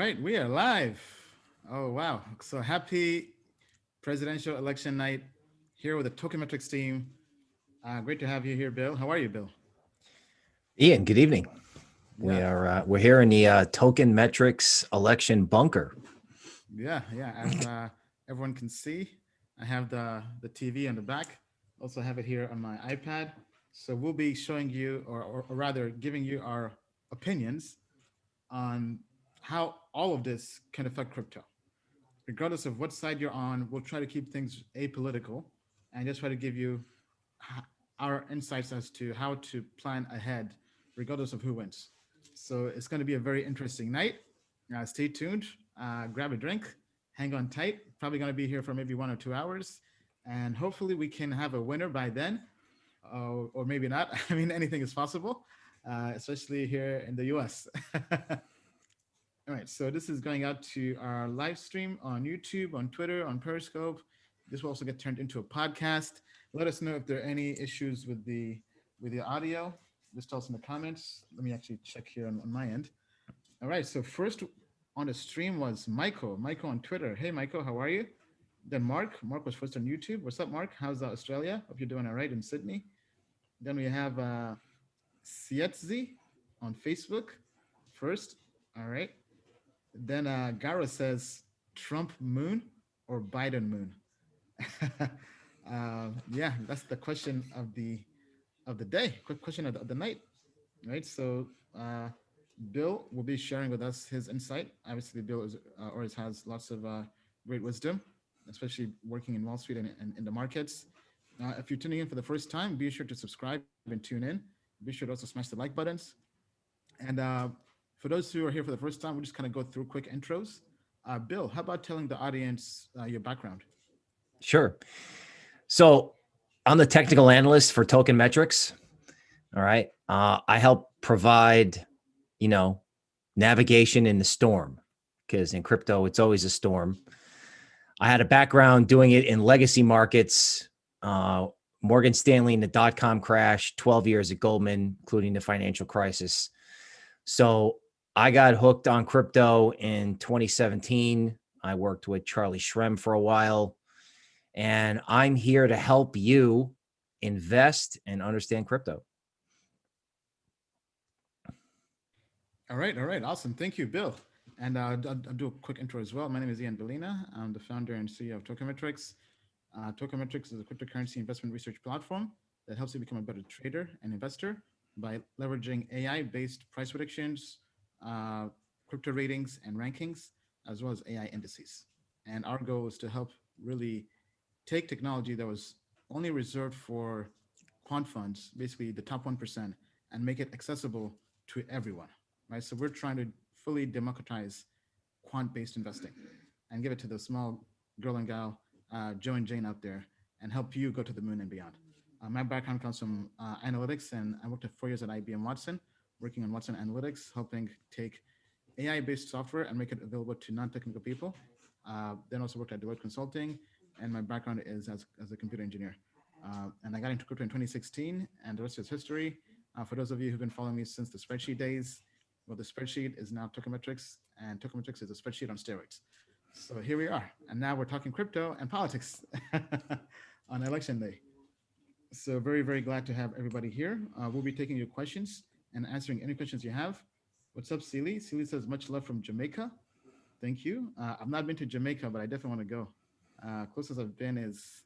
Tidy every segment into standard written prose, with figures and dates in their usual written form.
right, we are live. Oh, wow. So happy presidential election night here with the Token Metrics team. Great to have you here, Bill. How are you, Bill? Ian, good evening. Yeah, We're here in the Token Metrics election bunker. yeah. As everyone can see, I have the TV on the back. Also have it here on my iPad. So we'll be showing you, or rather, giving you our opinions on how all of this can affect crypto. Regardless of what side you're on, we'll try to keep things apolitical and just try to give you our insights as to how to plan ahead, regardless of who wins. So it's going to be a very interesting night. Stay tuned, grab a drink, hang on tight. Probably going to be here for maybe 1 or 2 hours. And hopefully we can have a winner by then, or maybe not. I mean, anything is possible, especially here in the US. All right, so this is going out to our live stream on YouTube, on Twitter, on Periscope. This will also get turned into a podcast. Let us know if there are any issues with the audio. Just tell us in the comments. Let me actually check here on my end. All right, so first on the stream was Michael. Michael on Twitter. Hey, Michael, how are you? Then Mark. Mark was first on YouTube. What's up, Mark? How's Australia? Hope you're doing all right in Sydney. Then we have Sietzi on Facebook first. All right. Then Gara says Trump moon or Biden moon. Yeah, that's the question of the day. Quick question of the night, right? So Bill will be sharing with us his insight. Obviously, Bill is always has lots of great wisdom, especially working in Wall Street and in the markets. If you're tuning in for the first time, be sure to subscribe and tune in. Be sure to also smash the like buttons. And for those who are here for the first time, we'll just kind of go through quick intros. Bill, how about telling the audience your background? Sure. So I'm the technical analyst for Token Metrics. All right. I help provide, navigation in the storm, because in crypto, it's always a storm. I had a background doing it in legacy markets, Morgan Stanley in the dot-com crash, 12 years at Goldman, including the financial crisis. So I got hooked on crypto in 2017. I worked with Charlie Shrem for a while, and I'm here to help you invest and understand crypto. All right, awesome. Thank you, Bill. And I'll do a quick intro as well. My name is Ian Balina. I'm the founder and CEO of Token Metrics. Token Metrics is a cryptocurrency investment research platform that helps you become a better trader and investor by leveraging AI-based price predictions, crypto ratings and rankings, as well as AI indices. And our goal is to help really take technology that was only reserved for quant funds, basically the top 1%, and make it accessible to everyone, right? So we're trying to fully democratize quant-based investing and give it to the small girl and gal, Joe and Jane out there, and help you go to the moon and beyond. My background comes from analytics, and I worked for 4 years at IBM Watson, working on Watson Analytics, helping take AI-based software and make it available to non-technical people. Then also worked at Deloitte Consulting, and my background is as a computer engineer. And I got into crypto in 2016, and the rest is history. For those of you who've been following me since the spreadsheet days, well, the spreadsheet is now Token Metrics, and Token Metrics is a spreadsheet on steroids. So here we are, and now we're talking crypto and politics on election day. So very, very glad to have everybody here. We'll be taking your questions and answering any questions you have. What's up, Celie? Celie says, much love from Jamaica. Thank you. I've not been to Jamaica, but I definitely want to go. Closest I've been is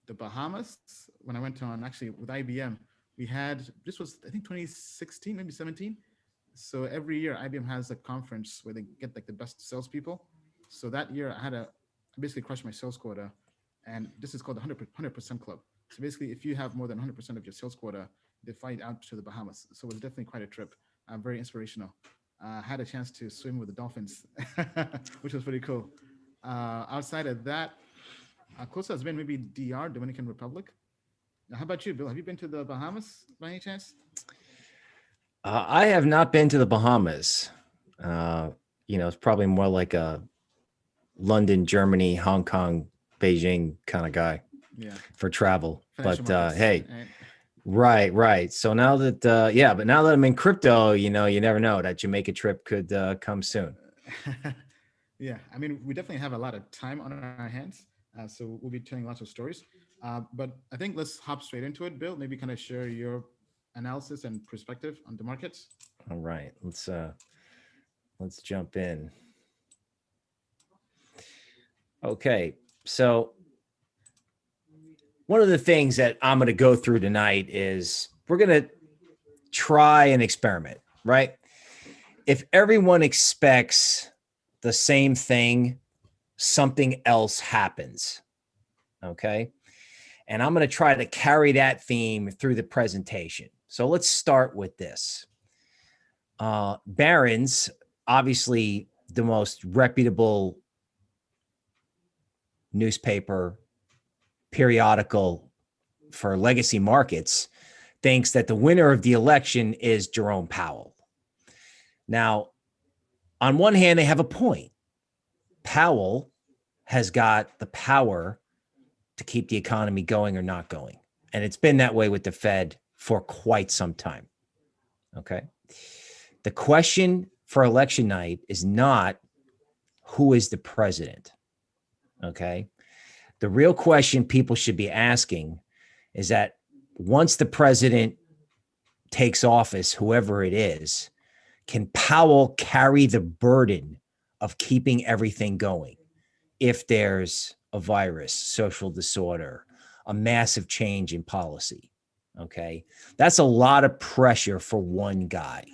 the Bahamas. When I went on, actually with IBM, we had, this was, I think 2016, maybe 17. So every year IBM has a conference where they get like the best salespeople. So that year I basically crushed my sales quota, and this is called the 100% club. So basically, if you have more than 100% of your sales quota, they fly out to the Bahamas. So it was definitely quite a trip. Very inspirational. Had a chance to swim with the dolphins, which was pretty cool. Outside of that, closest has been maybe DR, Dominican Republic. How about you, Bill? Have you been to the Bahamas by any chance? I have not been to the Bahamas. It's probably more like a London, Germany, Hong Kong, Beijing kind of guy. Yeah. For travel. Financial But markets, hey, right? right. So now that, but now that I'm in crypto, you never know, that Jamaica trip could come soon. Yeah, I mean, we definitely have a lot of time on our hands, so we'll be telling lots of stories. But I think let's hop straight into it. Bill, maybe kind of share your analysis and perspective on the markets. All right, let's jump in. Okay, so one of the things that I'm going to go through tonight is we're going to try an experiment, right? If everyone expects the same thing, something else happens. Okay. And I'm going to try to carry that theme through the presentation. So let's start with this. Barron's, obviously the most reputable newspaper periodical for legacy markets, thinks that the winner of the election is Jerome Powell. Now, on one hand, they have a point. Powell has got the power to keep the economy going or not going. And it's been that way with the Fed for quite some time. Okay. The question for election night is not who is the president. Okay. The real question people should be asking is that once the president takes office, whoever it is, can Powell carry the burden of keeping everything going if there's a virus, social disorder, a massive change in policy? Okay. That's a lot of pressure for one guy.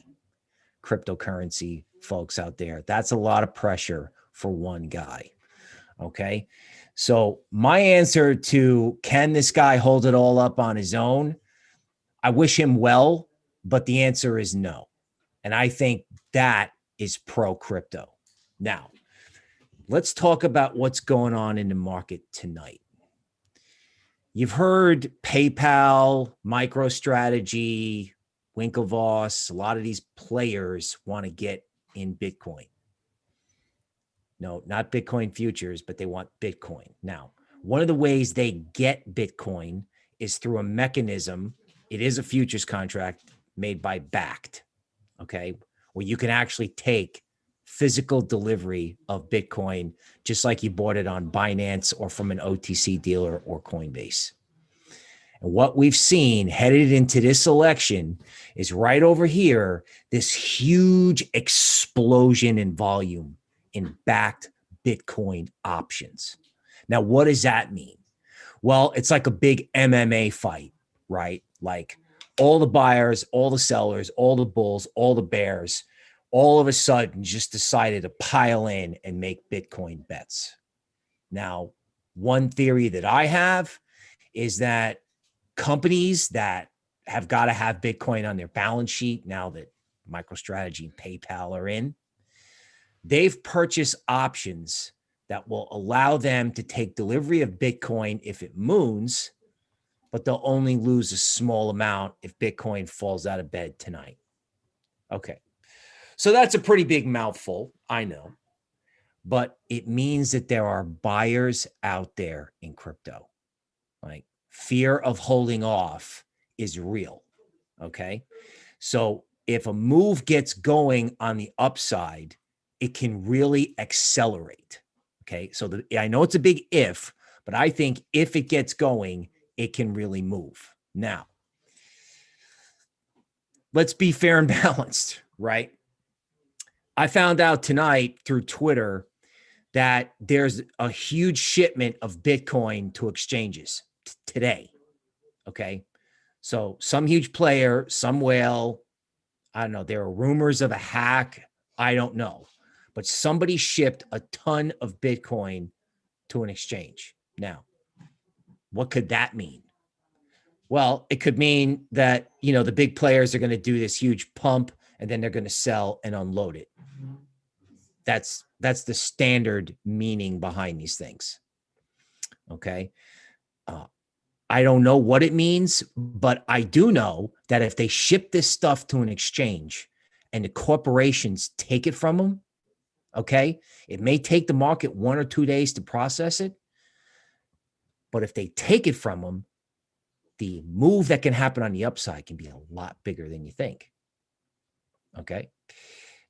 Cryptocurrency folks out there, that's a lot of pressure for one guy. Okay. So my answer to can this guy hold it all up on his own? I wish him well, but the answer is no. And I think that is pro crypto. Now, let's talk about what's going on in the market tonight. You've heard PayPal, MicroStrategy, Winklevoss, a lot of these players want to get in Bitcoin. No, not Bitcoin futures, but they want Bitcoin. Now, one of the ways they get Bitcoin is through a mechanism. It is a futures contract made by Backed, okay, where you can actually take physical delivery of Bitcoin just like you bought it on Binance or from an OTC dealer or Coinbase. And what we've seen headed into this election is right over here, this huge explosion in volume in backed Bitcoin options. Now, what does that mean? Well, it's like a big MMA fight, right? Like all the buyers, all the sellers, all the bulls, all the bears, all of a sudden just decided to pile in and make Bitcoin bets. Now, one theory that I have is that companies that have got to have Bitcoin on their balance sheet now that MicroStrategy and PayPal are in, they've purchased options that will allow them to take delivery of Bitcoin if it moons, but they'll only lose a small amount if Bitcoin falls out of bed tonight. Okay. So that's a pretty big mouthful, I know, but it means that there are buyers out there in crypto. Like fear of holding off is real. Okay. So if a move gets going on the upside, it can really accelerate. Okay. So I know it's a big if, but I think if it gets going, it can really move. Now, let's be fair and balanced, right? I found out tonight through Twitter that there's a huge shipment of Bitcoin to exchanges today. Okay. So some huge player, some whale, I don't know. There are rumors of a hack. I don't know. But somebody shipped a ton of Bitcoin to an exchange. Now, what could that mean? Well, it could mean that, the big players are going to do this huge pump and then they're going to sell and unload it. That's the standard meaning behind these things. Okay. I don't know what it means, but I do know that if they ship this stuff to an exchange and the corporations take it from them, okay, it may take the market 1 or 2 days to process it. But if they take it from them, the move that can happen on the upside can be a lot bigger than you think. Okay.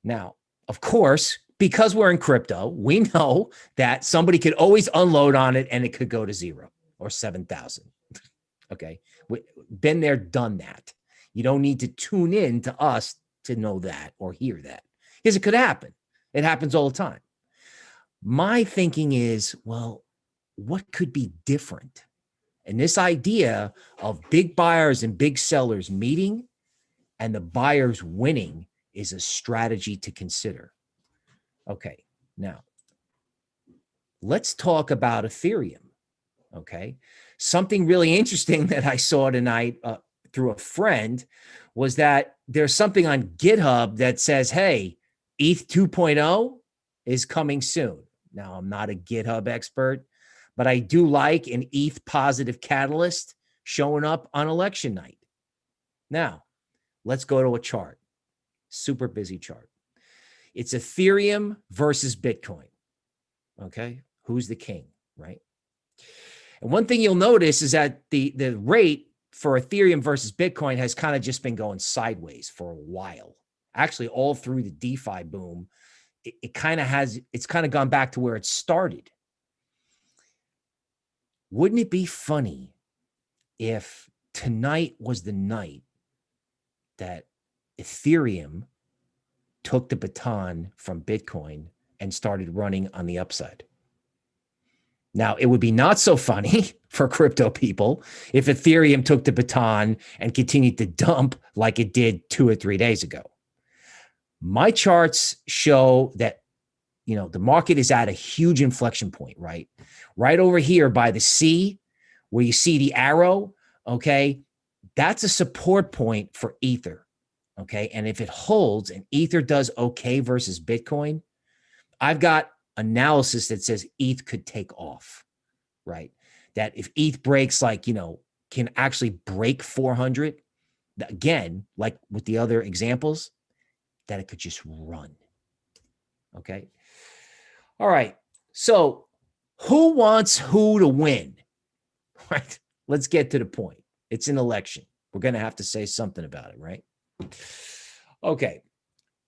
Now, of course, because we're in crypto, we know that somebody could always unload on it and it could go to 0 or 7,000. Okay. Been there, done that. You don't need to tune in to us to know that or hear that, because it could happen. It happens all the time. My thinking is, well, what could be different? And this idea of big buyers and big sellers meeting and the buyers winning is a strategy to consider. Okay, now let's talk about Ethereum. Okay, something really interesting that I saw tonight through a friend was that there's something on GitHub that says, hey, ETH 2.0 is coming soon. Now, I'm not a GitHub expert, but I do like an ETH positive catalyst showing up on election night. Now, let's go to a chart. Super busy chart. It's Ethereum versus Bitcoin. Okay, who's the king, right? And one thing you'll notice is that the rate for Ethereum versus Bitcoin has kind of just been going sideways for a while. Actually, all through the DeFi boom, it's kind of gone back to where it started. Wouldn't it be funny if tonight was the night that Ethereum took the baton from Bitcoin and started running on the upside? Now, it would be not so funny for crypto people if Ethereum took the baton and continued to dump like it did 2 or 3 days ago. My charts show that, the market is at a huge inflection point, right? Right over here by the C, where you see the arrow, okay? That's a support point for Ether, okay? And if it holds and Ether does okay versus Bitcoin, I've got analysis that says ETH could take off, right? That if ETH breaks can actually break 400, again, like with the other examples, that it could just run. Okay. All right. So who wants who to win? Right. Let's get to the point. It's an election. We're going to have to say something about it, right? Okay.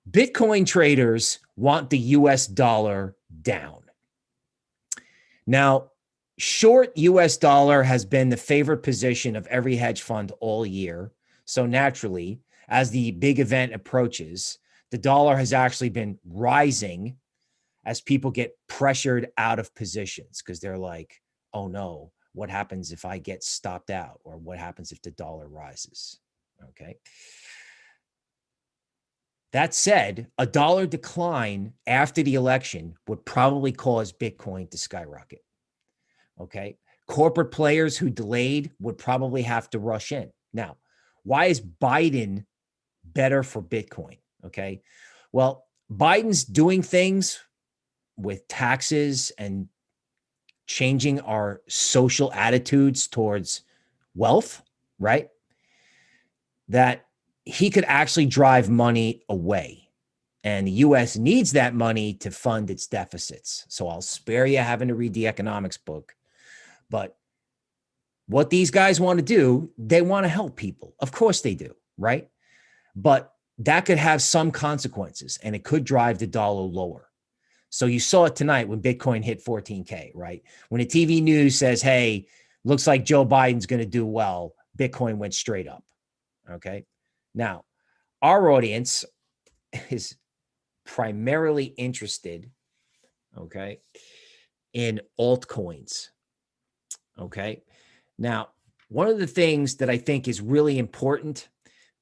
Bitcoin traders want the US dollar down. Now, short US dollar has been the favorite position of every hedge fund all year. So naturally, as the big event approaches, the dollar has actually been rising as people get pressured out of positions because they're like, oh no, what happens if I get stopped out? Or what happens if the dollar rises? Okay. That said, a dollar decline after the election would probably cause Bitcoin to skyrocket. Okay. Corporate players who delayed would probably have to rush in. Now, why is Biden better for Bitcoin? Okay. Well, Biden's doing things with taxes and changing our social attitudes towards wealth, right? That he could actually drive money away. And the US needs that money to fund its deficits. So I'll spare you having to read the economics book. But what these guys want to do, they want to help people. Of course they do, right? But that could have some consequences and it could drive the dollar lower. So you saw it tonight when Bitcoin hit 14K, right? When the TV news says, hey, looks like Joe Biden's going to do well, Bitcoin went straight up. Okay. Now, our audience is primarily interested, okay, in altcoins. Okay. Now, one of the things that I think is really important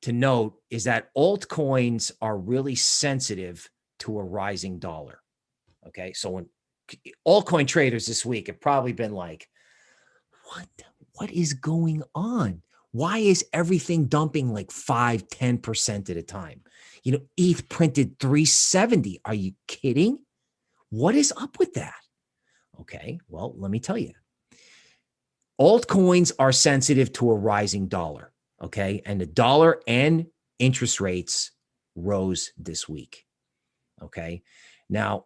to note is that altcoins are really sensitive to a rising dollar. Okay. So when altcoin traders this week have probably been like, what is going on? Why is everything dumping like 5-10% at a time? ETH printed 370. Are you kidding? What is up with that? Okay. Well, let me tell you. Altcoins are sensitive to a rising dollar. Okay. And the dollar and interest rates rose this week. Okay. Now,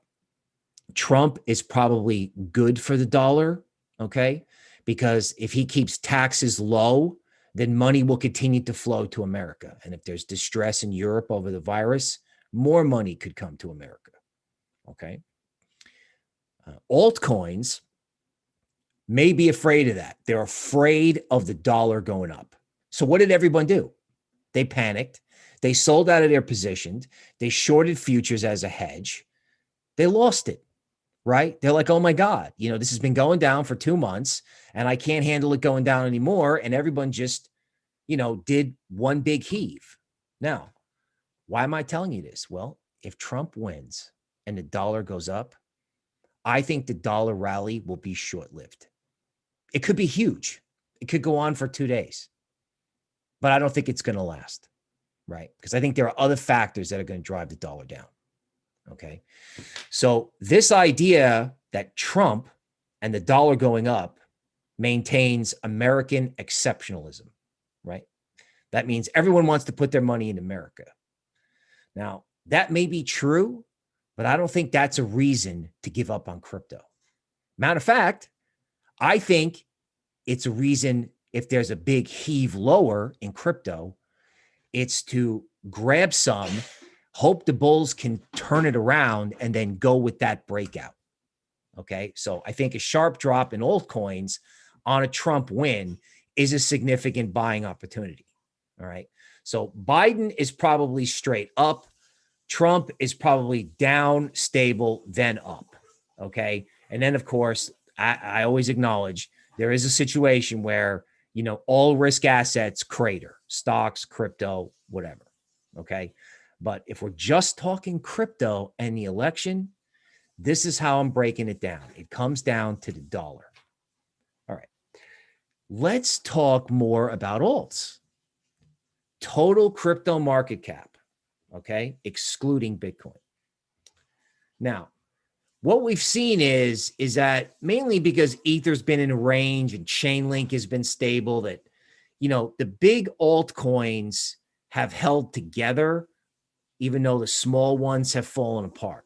Trump is probably good for the dollar. Okay. Because if he keeps taxes low, then money will continue to flow to America. And if there's distress in Europe over the virus, more money could come to America. Okay. Altcoins may be afraid of that. They're afraid of the dollar going up. So what did everyone do? They panicked. They sold out of their positions. They shorted futures as a hedge. They lost it, right? They're like, oh my God, this has been going down for 2 months and I can't handle it going down anymore. And everyone just, did one big heave. Now, why am I telling you this? Well, if Trump wins and the dollar goes up, I think the dollar rally will be short-lived. It could be huge. It could go on for 2 days, but I don't think it's going to last, right? Because I think there are other factors that are going to drive the dollar down. Okay. So this idea that Trump and the dollar going up maintains American exceptionalism, right? That means everyone wants to put their money in America. Now, that may be true, but I don't think that's a reason to give up on crypto. Matter of fact, I think it's a reason, if there's a big heave lower in crypto, it's to grab some, hope the bulls can turn it around, and then go with that breakout. Okay. So I think a sharp drop in altcoins on a Trump win is a significant buying opportunity. All right. So Biden is probably straight up. Trump is probably down, stable, then up. Okay. And then, of course, I always acknowledge there is a situation where, all risk assets crater, stocks, crypto, whatever. Okay. But if we're just talking crypto and the election, this is how I'm breaking it down. It comes down to the dollar. All right. Let's talk more about alts. Total crypto market cap. Okay. Excluding Bitcoin. Now, what we've seen is that mainly because Ether's been in a range and Chainlink has been stable, that, the big altcoins have held together, even though the small ones have fallen apart.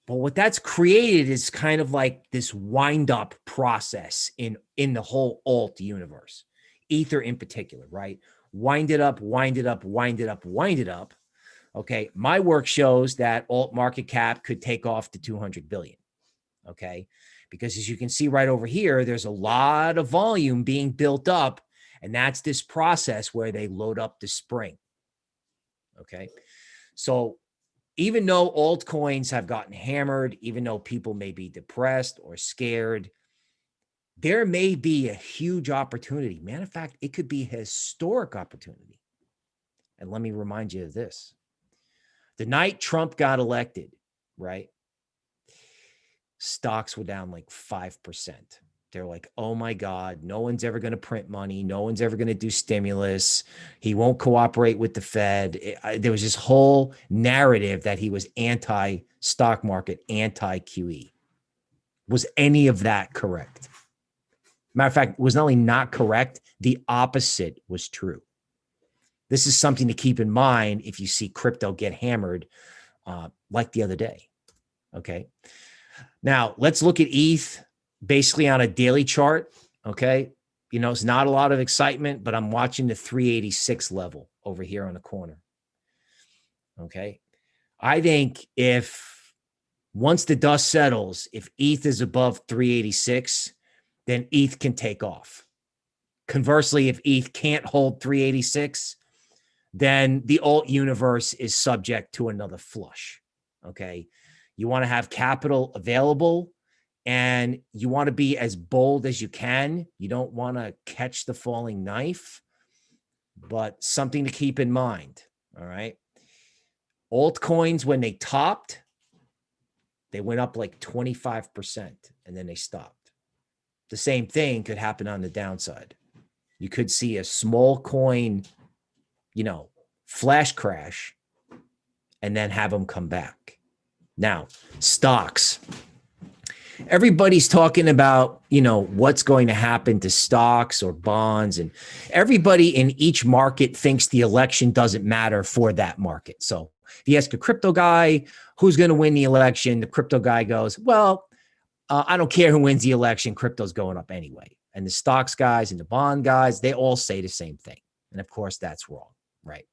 But what that's created is kind of like this wind-up process in the whole alt universe. Ether in particular, right? Wind it up, wind it up, wind it up, wind it up. Okay. My work shows that alt market cap could take off to 200 billion. Okay. Because as you can see right over here, there's a lot of volume being built up. And that's this process where they load up the spring. Okay. So even though altcoins have gotten hammered, even though people may be depressed or scared, there may be a huge opportunity. Matter of fact, it could be a historic opportunity. And let me remind you of this. The night Trump got elected, right? Stocks were down like 5%. They're like, oh my God, no one's ever going to print money. No one's ever going to do stimulus. He won't cooperate with the Fed. There was this whole narrative that he was anti-stock market, anti-QE. Was any of that correct? Matter of fact, it was not only not correct, the opposite was true. This is something to keep in mind if you see crypto get hammered like the other day. Okay. Now let's look at ETH basically on a daily chart. Okay. It's not a lot of excitement, but I'm watching the 386 level over here on the corner. Okay. I think once the dust settles, if ETH is above 386, then ETH can take off. Conversely, if ETH can't hold 386, then the alt universe is subject to another flush. Okay. You want to have capital available and you want to be as bold as you can. You don't want to catch the falling knife, but something to keep in mind. All right. Altcoins, when they topped, they went up like 25% and then they stopped. The same thing could happen on the downside. You could see a small coin, flash crash and then have them come back. Now, stocks. Everybody's talking about, what's going to happen to stocks or bonds, and everybody in each market thinks the election doesn't matter for that market. So if you ask a crypto guy who's going to win the election, the crypto guy goes, well, I don't care who wins the election. Crypto's going up anyway. And the stocks guys and the bond guys, they all say the same thing. And of course, that's wrong, right?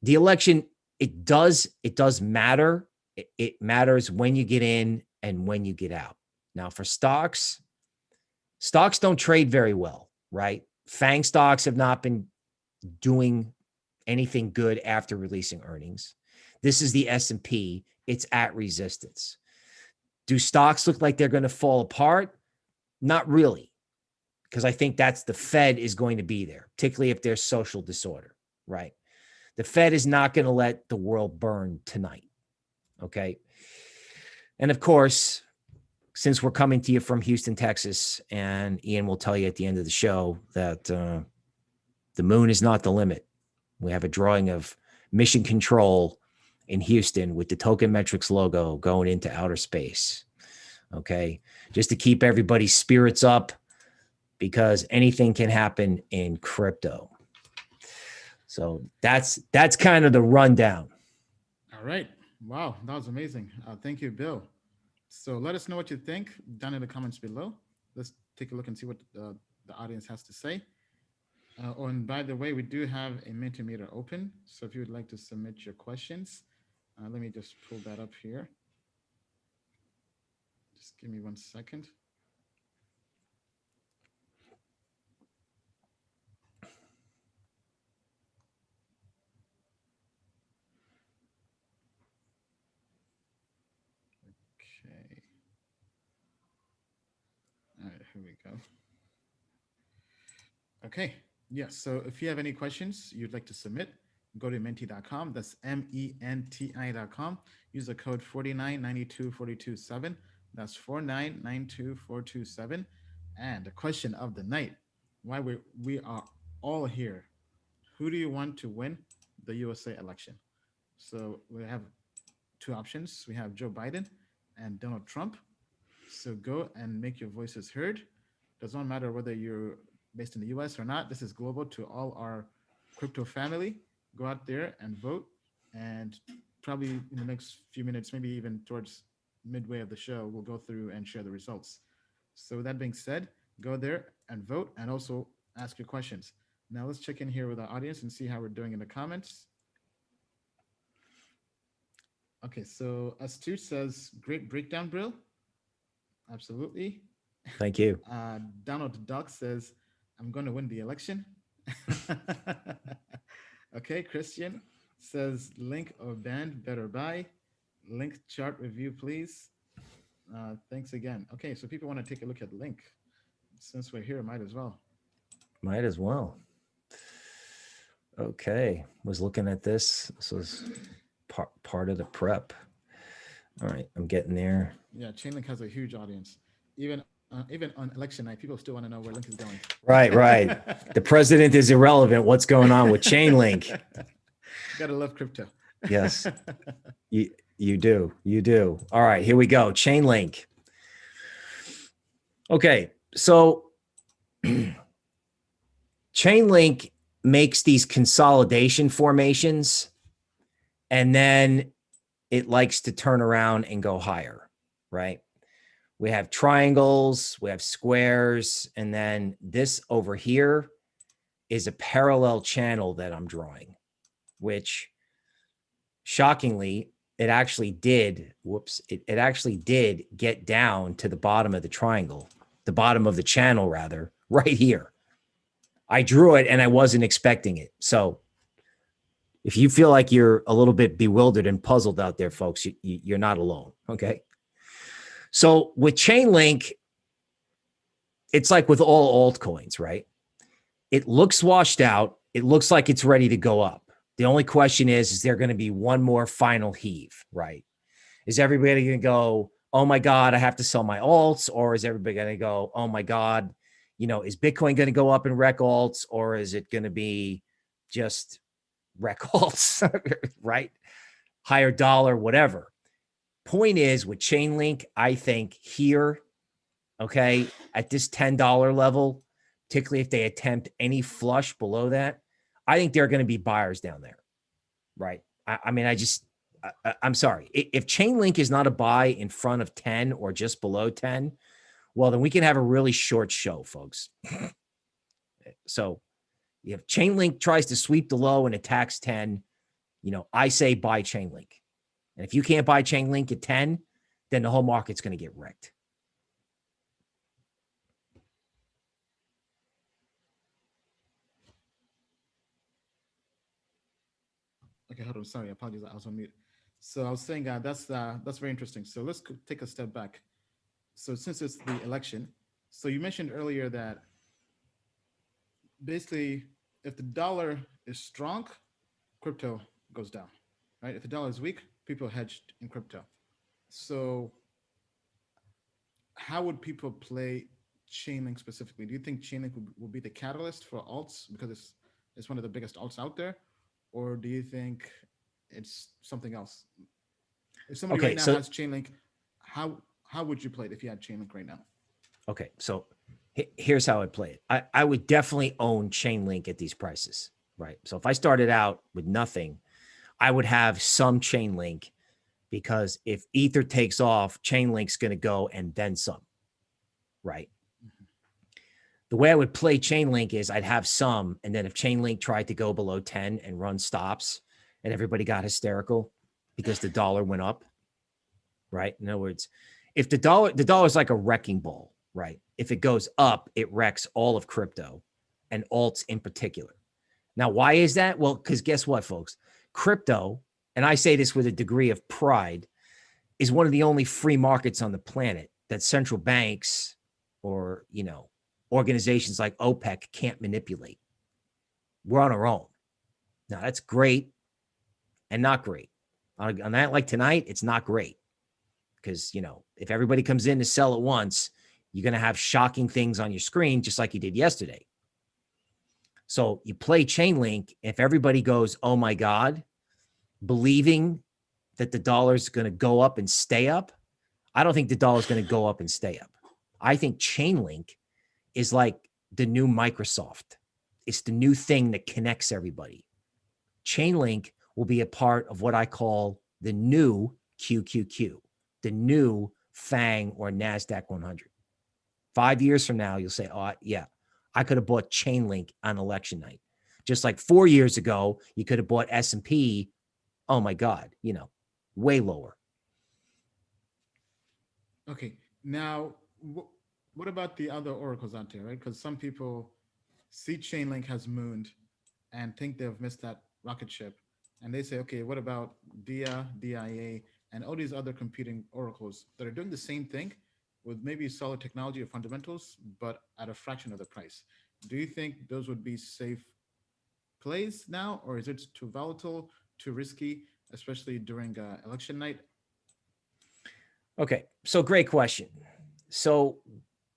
The election it does matter. It matters when you get in and when you get out. Now for stocks don't trade very well, right? FANG stocks have not been doing anything good after releasing earnings. This is the S&P. It's at resistance. Do stocks look like they're going to fall apart? Not really, because I think that's the Fed is going to be there, particularly if there's social disorder, right? The Fed is not going to let the world burn tonight, okay? And of course, since we're coming to you from Houston, Texas, and Ian will tell you at the end of the show that the moon is not the limit. We have a drawing of Mission Control in Houston with the Token Metrics logo going into outer space. Okay. Just to keep everybody's spirits up, because anything can happen in crypto. So that's kind of the rundown. All right. Wow. That was amazing. Thank you, Bill. So let us know what you think down in the comments below. Let's take a look and see what the audience has to say. Oh, and by the way, we do have a Mentimeter open. So if you would like to submit your questions, let me just pull that up here. Just give me 1 second. Okay. All right, here we go. Okay. Yes. So if you have any questions you'd like to submit, go to menti.com. That's menti.com. Use the code 4992427. That's 4992427. And the question of the night: why we are all here. Who do you want to win the USA election? So we have two options. We have Joe Biden and Donald Trump. So go and make your voices heard. Does not matter whether you're based in the US or not. This is global to all our crypto family. Go out there and vote. And probably in the next few minutes, maybe even towards midway of the show, we'll go through and share the results. So with that being said, go there and vote, and also ask your questions. Now let's check in here with our audience and see how we're doing in the comments. Okay, so Astute says, great breakdown, Brill. Absolutely. Thank you. Donald Duck says, I'm going to win the election. Okay, Christian says, link or band, better buy. Link chart review, please. Thanks again. Okay, so people want to take a look at link. Since we're here, might as well. Might as well. Okay, was looking at this. This was part of the prep. All right, I'm getting there. Yeah, Chainlink has a huge audience. Even on election night, people still want to know where Link is going. Right. The president is irrelevant. What's going on with Chainlink? Gotta love crypto. Yes, you do. You do. All right, here we go. Chainlink. Okay, so Chainlink makes these consolidation formations, and then it likes to turn around and go higher, right? We have triangles, we have squares, and then this over here is a parallel channel that I'm drawing, which shockingly, it actually did, it actually did get down to the bottom of the triangle, the bottom of the channel rather, right here. I drew it and I wasn't expecting it. So if you feel like you're a little bit bewildered and puzzled out there, folks, you're not alone, okay? So with Chainlink, it's like with all altcoins, right? It looks washed out. It looks like it's ready to go up. The only question is there going to be one more final heave, right? Is everybody going to go, oh my God, I have to sell my alts? Or is everybody going to go, oh my God, you know, is Bitcoin going to go up and wreck alts? Or is it going to be just wreck alts, right? Higher dollar, whatever. Point is with Chainlink, I think here, okay, at this $10 level, particularly if they attempt any flush below that, I think there are going to be buyers down there, right? I mean, I'm sorry. If Chainlink is not a buy in front of 10 or just below 10, well, then we can have a really short show, folks. So if Chainlink tries to sweep the low and attacks 10, I say buy Chainlink. And if you can't buy Chainlink at 10, then the whole market's going to get wrecked. Okay, hold on. Sorry, I apologize. I was on mute. So I was saying that's very interesting. So let's take a step back. So since it's the election, so you mentioned earlier that basically if the dollar is strong, crypto goes down, right? If the dollar is weak, people hedged in crypto. So how would people play Chainlink specifically? Do you think Chainlink will be the catalyst for alts because it's one of the biggest alts out there, or do you think it's something else? If somebody right now has Chainlink, how would you play it if you had Chainlink right now? Okay, so here's how I'd play it. I would definitely own Chainlink at these prices, right? So if I started out with nothing, I would have some Chainlink, because if Ether takes off, Chainlink's going to go and then some, right? Mm-hmm. The way I would play Chainlink is I'd have some, and then if Chainlink tried to go below 10 and run stops and everybody got hysterical because the dollar went up, right? In other words, if the dollar's like a wrecking ball, right? If it goes up, it wrecks all of crypto and alts in particular. Now, why is that? Well, because guess what, folks? Crypto, and I say this with a degree of pride, is one of the only free markets on the planet that central banks or, organizations like OPEC can't manipulate. We're on our own. Now, that's great and not great. On a night like tonight, it's not great because, if everybody comes in to sell at once, you're going to have shocking things on your screen, just like you did yesterday. So you play Chainlink. If everybody goes, oh my God, believing that the dollar's going to go up and stay up, I don't think the dollar's going to go up and stay up. I think Chainlink is like the new Microsoft. It's the new thing that connects everybody. Chainlink will be a part of what I call the new QQQ, the new FANG or NASDAQ 100. 5 years from now, you'll say, oh, yeah, I could have bought Chainlink on election night. Just like 4 years ago, you could have bought S&P. Oh my God, way lower. Okay. Now, what about the other oracles out there, right? Because some people see Chainlink has mooned and think they've missed that rocket ship. And they say, okay, what about DIA, and all these other competing oracles that are doing the same thing with maybe solid technology or fundamentals, but at a fraction of the price? Do you think those would be safe plays now, or is it too volatile, too risky, especially during election night? Okay, so great question. So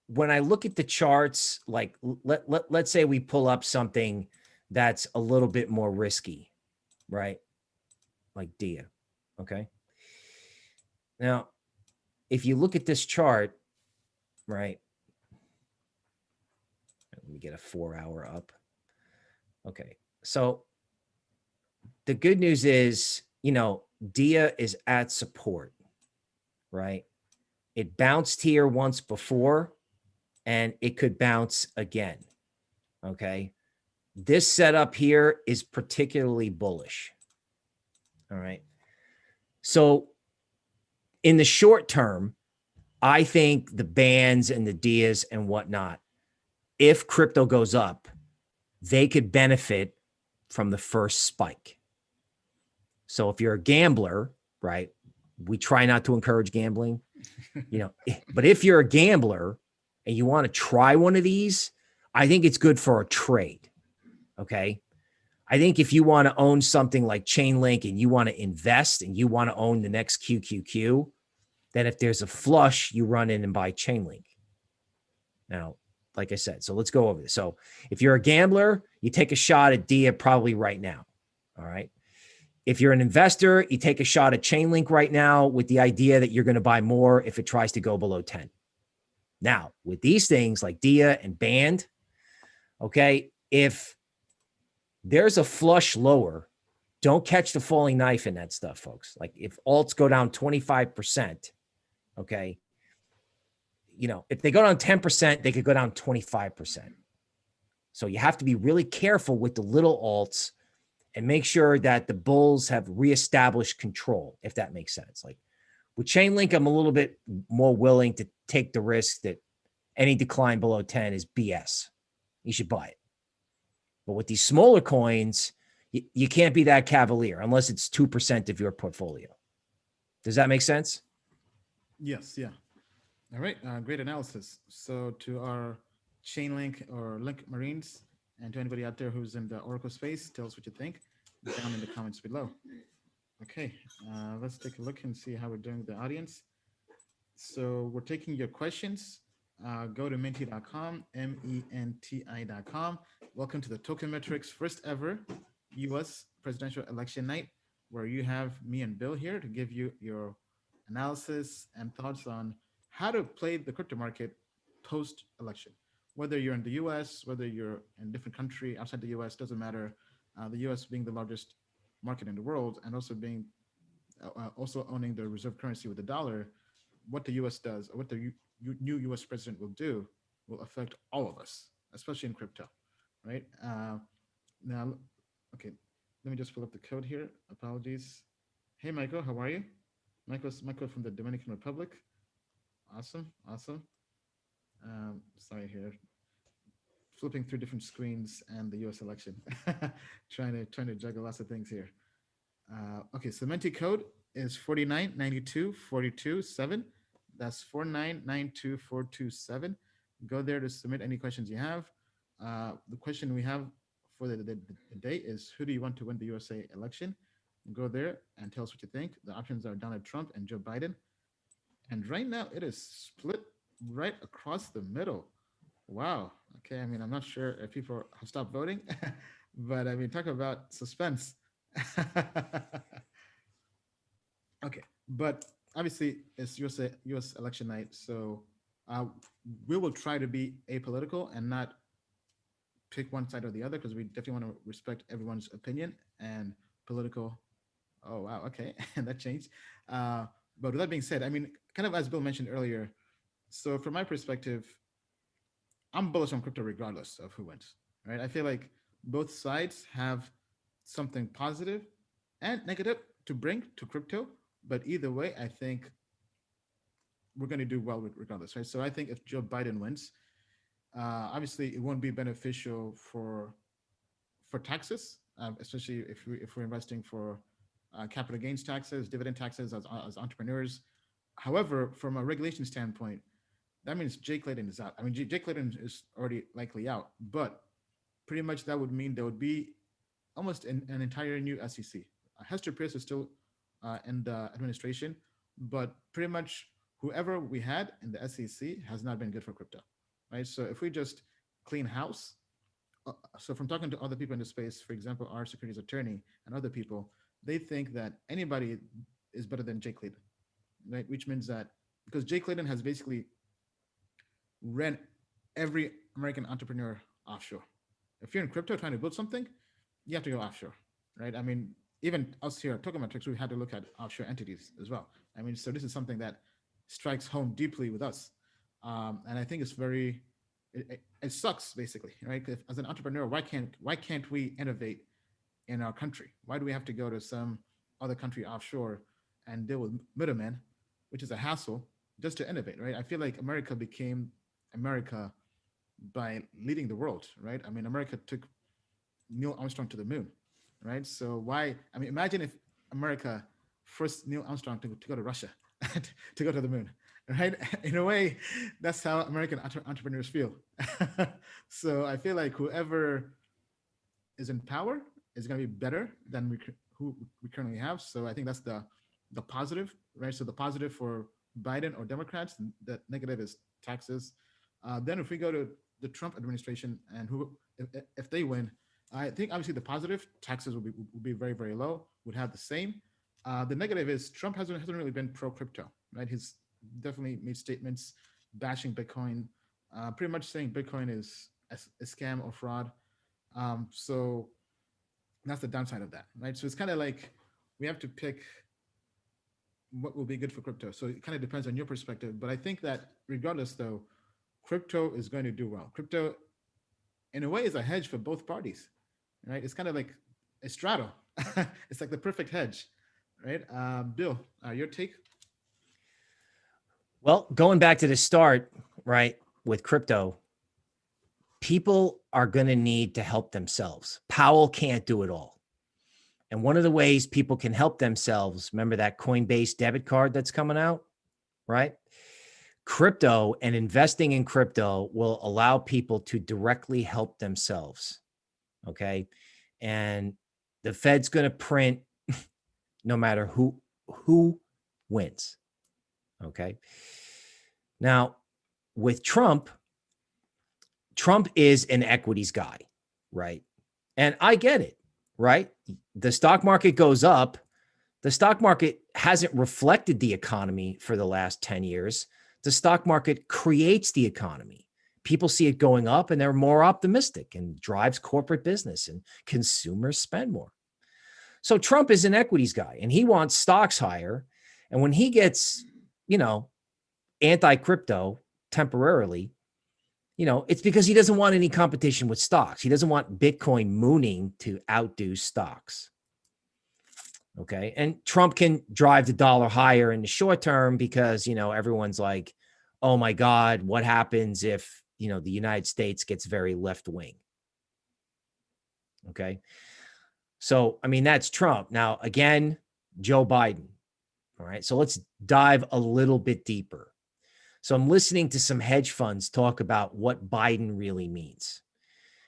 when I look at the charts, like let's say we pull up something that's a little bit more risky, right? Like DIA, okay? Now, if you look at this chart, right? Let me get a 4 hour up. Okay, so the good news is, DIA is at support, right? It bounced here once before, and it could bounce again, okay? This setup here is particularly bullish, all right? So in the short term, I think the bands and the DIAs and whatnot, if crypto goes up, they could benefit from the first spike. So if you're a gambler, right, we try not to encourage gambling, but if you're a gambler and you want to try one of these, I think it's good for a trade. Okay. I think if you want to own something like Chainlink and you want to invest and you want to own the next QQQ, then if there's a flush, you run in and buy Chainlink. Now, like I said, so let's go over this. So if you're a gambler, you take a shot at DIA probably right now. All right. If you're an investor, you take a shot at Chainlink right now with the idea that you're going to buy more if it tries to go below 10. Now, with these things like DIA and Band, okay, if there's a flush lower, don't catch the falling knife in that stuff, folks. Like if alts go down 25%, okay, if they go down 10%, they could go down 25%. So you have to be really careful with the little alts and make sure that the bulls have reestablished control, if that makes sense. Like with Chainlink, I'm a little bit more willing to take the risk that any decline below 10 is BS. You should buy it. But with these smaller coins, you can't be that cavalier unless it's 2% of your portfolio. Does that make sense? Yes, yeah. All right, great analysis. So to our Chainlink or Link Marines, and to anybody out there who's in the Oracle space, tell us what you think down in the comments below. Okay, let's take a look and see how we're doing with the audience. So we're taking your questions. Go to menti.com, menti.com. Welcome to the Token Metrics first ever US presidential election night, where you have me and Bill here to give you your analysis and thoughts on how to play the crypto market post-election. Whether you're in the US, whether you're in a different country outside the US, doesn't matter. The US being the largest market in the world and also being also owning the reserve currency with the dollar, what the US does, or what the new US president will do, will affect all of us, especially in crypto, right? Now, okay, let me just pull up the code here. Apologies. Hey, Michael, how are you? Michael from the Dominican Republic. Awesome, awesome. Sorry here, flipping through different screens and the US election, trying to juggle lots of things here. Okay, so Menti code is 4992427. That's 4992427. Go there to submit any questions you have. The question we have for the day is, who do you want to win the USA election? Go there and tell us what you think. The options are Donald Trump and Joe Biden. And right now it is split right across the middle. Wow. Okay, I mean, I'm not sure if people have stopped voting, but I mean, talk about suspense. Okay, but obviously it's US election night, so we will try to be apolitical and not pick one side or the other, because we definitely want to respect everyone's opinion and political. Oh wow, okay, and that changed. But with that being said, I mean, kind of as Bill mentioned earlier, so from my perspective, I'm bullish on crypto regardless of who wins, right? I feel like both sides have something positive and negative to bring to crypto, but either way, I think we're going to do well regardless, right? So I think if Joe Biden wins, obviously it won't be beneficial for taxes, especially if we're investing for capital gains taxes, dividend taxes as entrepreneurs. However, from a regulation standpoint, that means Jake Layton is out. I mean, Jake Layton is already likely out, but pretty much that would mean there would be almost an entire new SEC. Hester Pierce is still in the administration, but pretty much whoever we had in the SEC has not been good for crypto, right? So if we just clean house, so from talking to other people in the space, for example, our securities attorney and other people, they think that anybody is better than Jake Layton, right? Which means that because Jake Layton has basically ran every American entrepreneur offshore. If you're in crypto trying to build something, you have to go offshore, right? I mean, even us here at Token Metrics, we had to look at offshore entities as well. I mean, so this is something that strikes home deeply with us. And I think it's very, it sucks basically, right? If, as an entrepreneur, why can't we innovate in our country? Why do we have to go to some other country offshore and deal with middlemen, which is a hassle, just to innovate, right? I feel like America became America by leading the world, right? I mean, America took Neil Armstrong to the moon, right? So why? I mean, imagine if America forced Neil Armstrong to go to Russia to go to the moon, right? In a way, that's how American entrepreneurs feel. So I feel like whoever is in power is going to be better than who we currently have. So I think that's the positive, right? So the positive for Biden or Democrats, the negative is taxes. Then if we go to the Trump administration and who, if they win, I think obviously the positive taxes will be very, very low, would have the same. The negative is Trump hasn't really been pro crypto, right? He's definitely made statements bashing Bitcoin, pretty much saying Bitcoin is a scam or fraud. So that's the downside of that, right? So it's kind of like we have to pick what will be good for crypto. So it kind of depends on your perspective. But I think that regardless, though, crypto is going to do well. Crypto, in a way, is a hedge for both parties, right? It's kind of like a straddle. It's like the perfect hedge, right? Bill, your take? Well, going back to the start, right, with crypto, people are going to need to help themselves. Powell can't do it all. And one of the ways people can help themselves, remember that Coinbase debit card that's coming out, right? Crypto and investing in crypto will allow people to directly help themselves. Okay. And the Fed's going to print no matter who wins. Okay. Now, with Trump is an equities guy, right? And I get it, right? The stock market goes up. The stock market hasn't reflected the economy for the last 10 years. The stock market creates the economy. People see it going up and they're more optimistic and drives corporate business and consumers spend more. So Trump is an equities guy and he wants stocks higher. And when he gets, anti-crypto temporarily, it's because he doesn't want any competition with stocks. He doesn't want Bitcoin mooning to outdo stocks. Okay. And Trump can drive the dollar higher in the short term because, everyone's like, oh my God, what happens if, the United States gets very left wing? Okay. So, that's Trump. Now, again, Joe Biden. All right. So let's dive a little bit deeper. So I'm listening to some hedge funds talk about what Biden really means.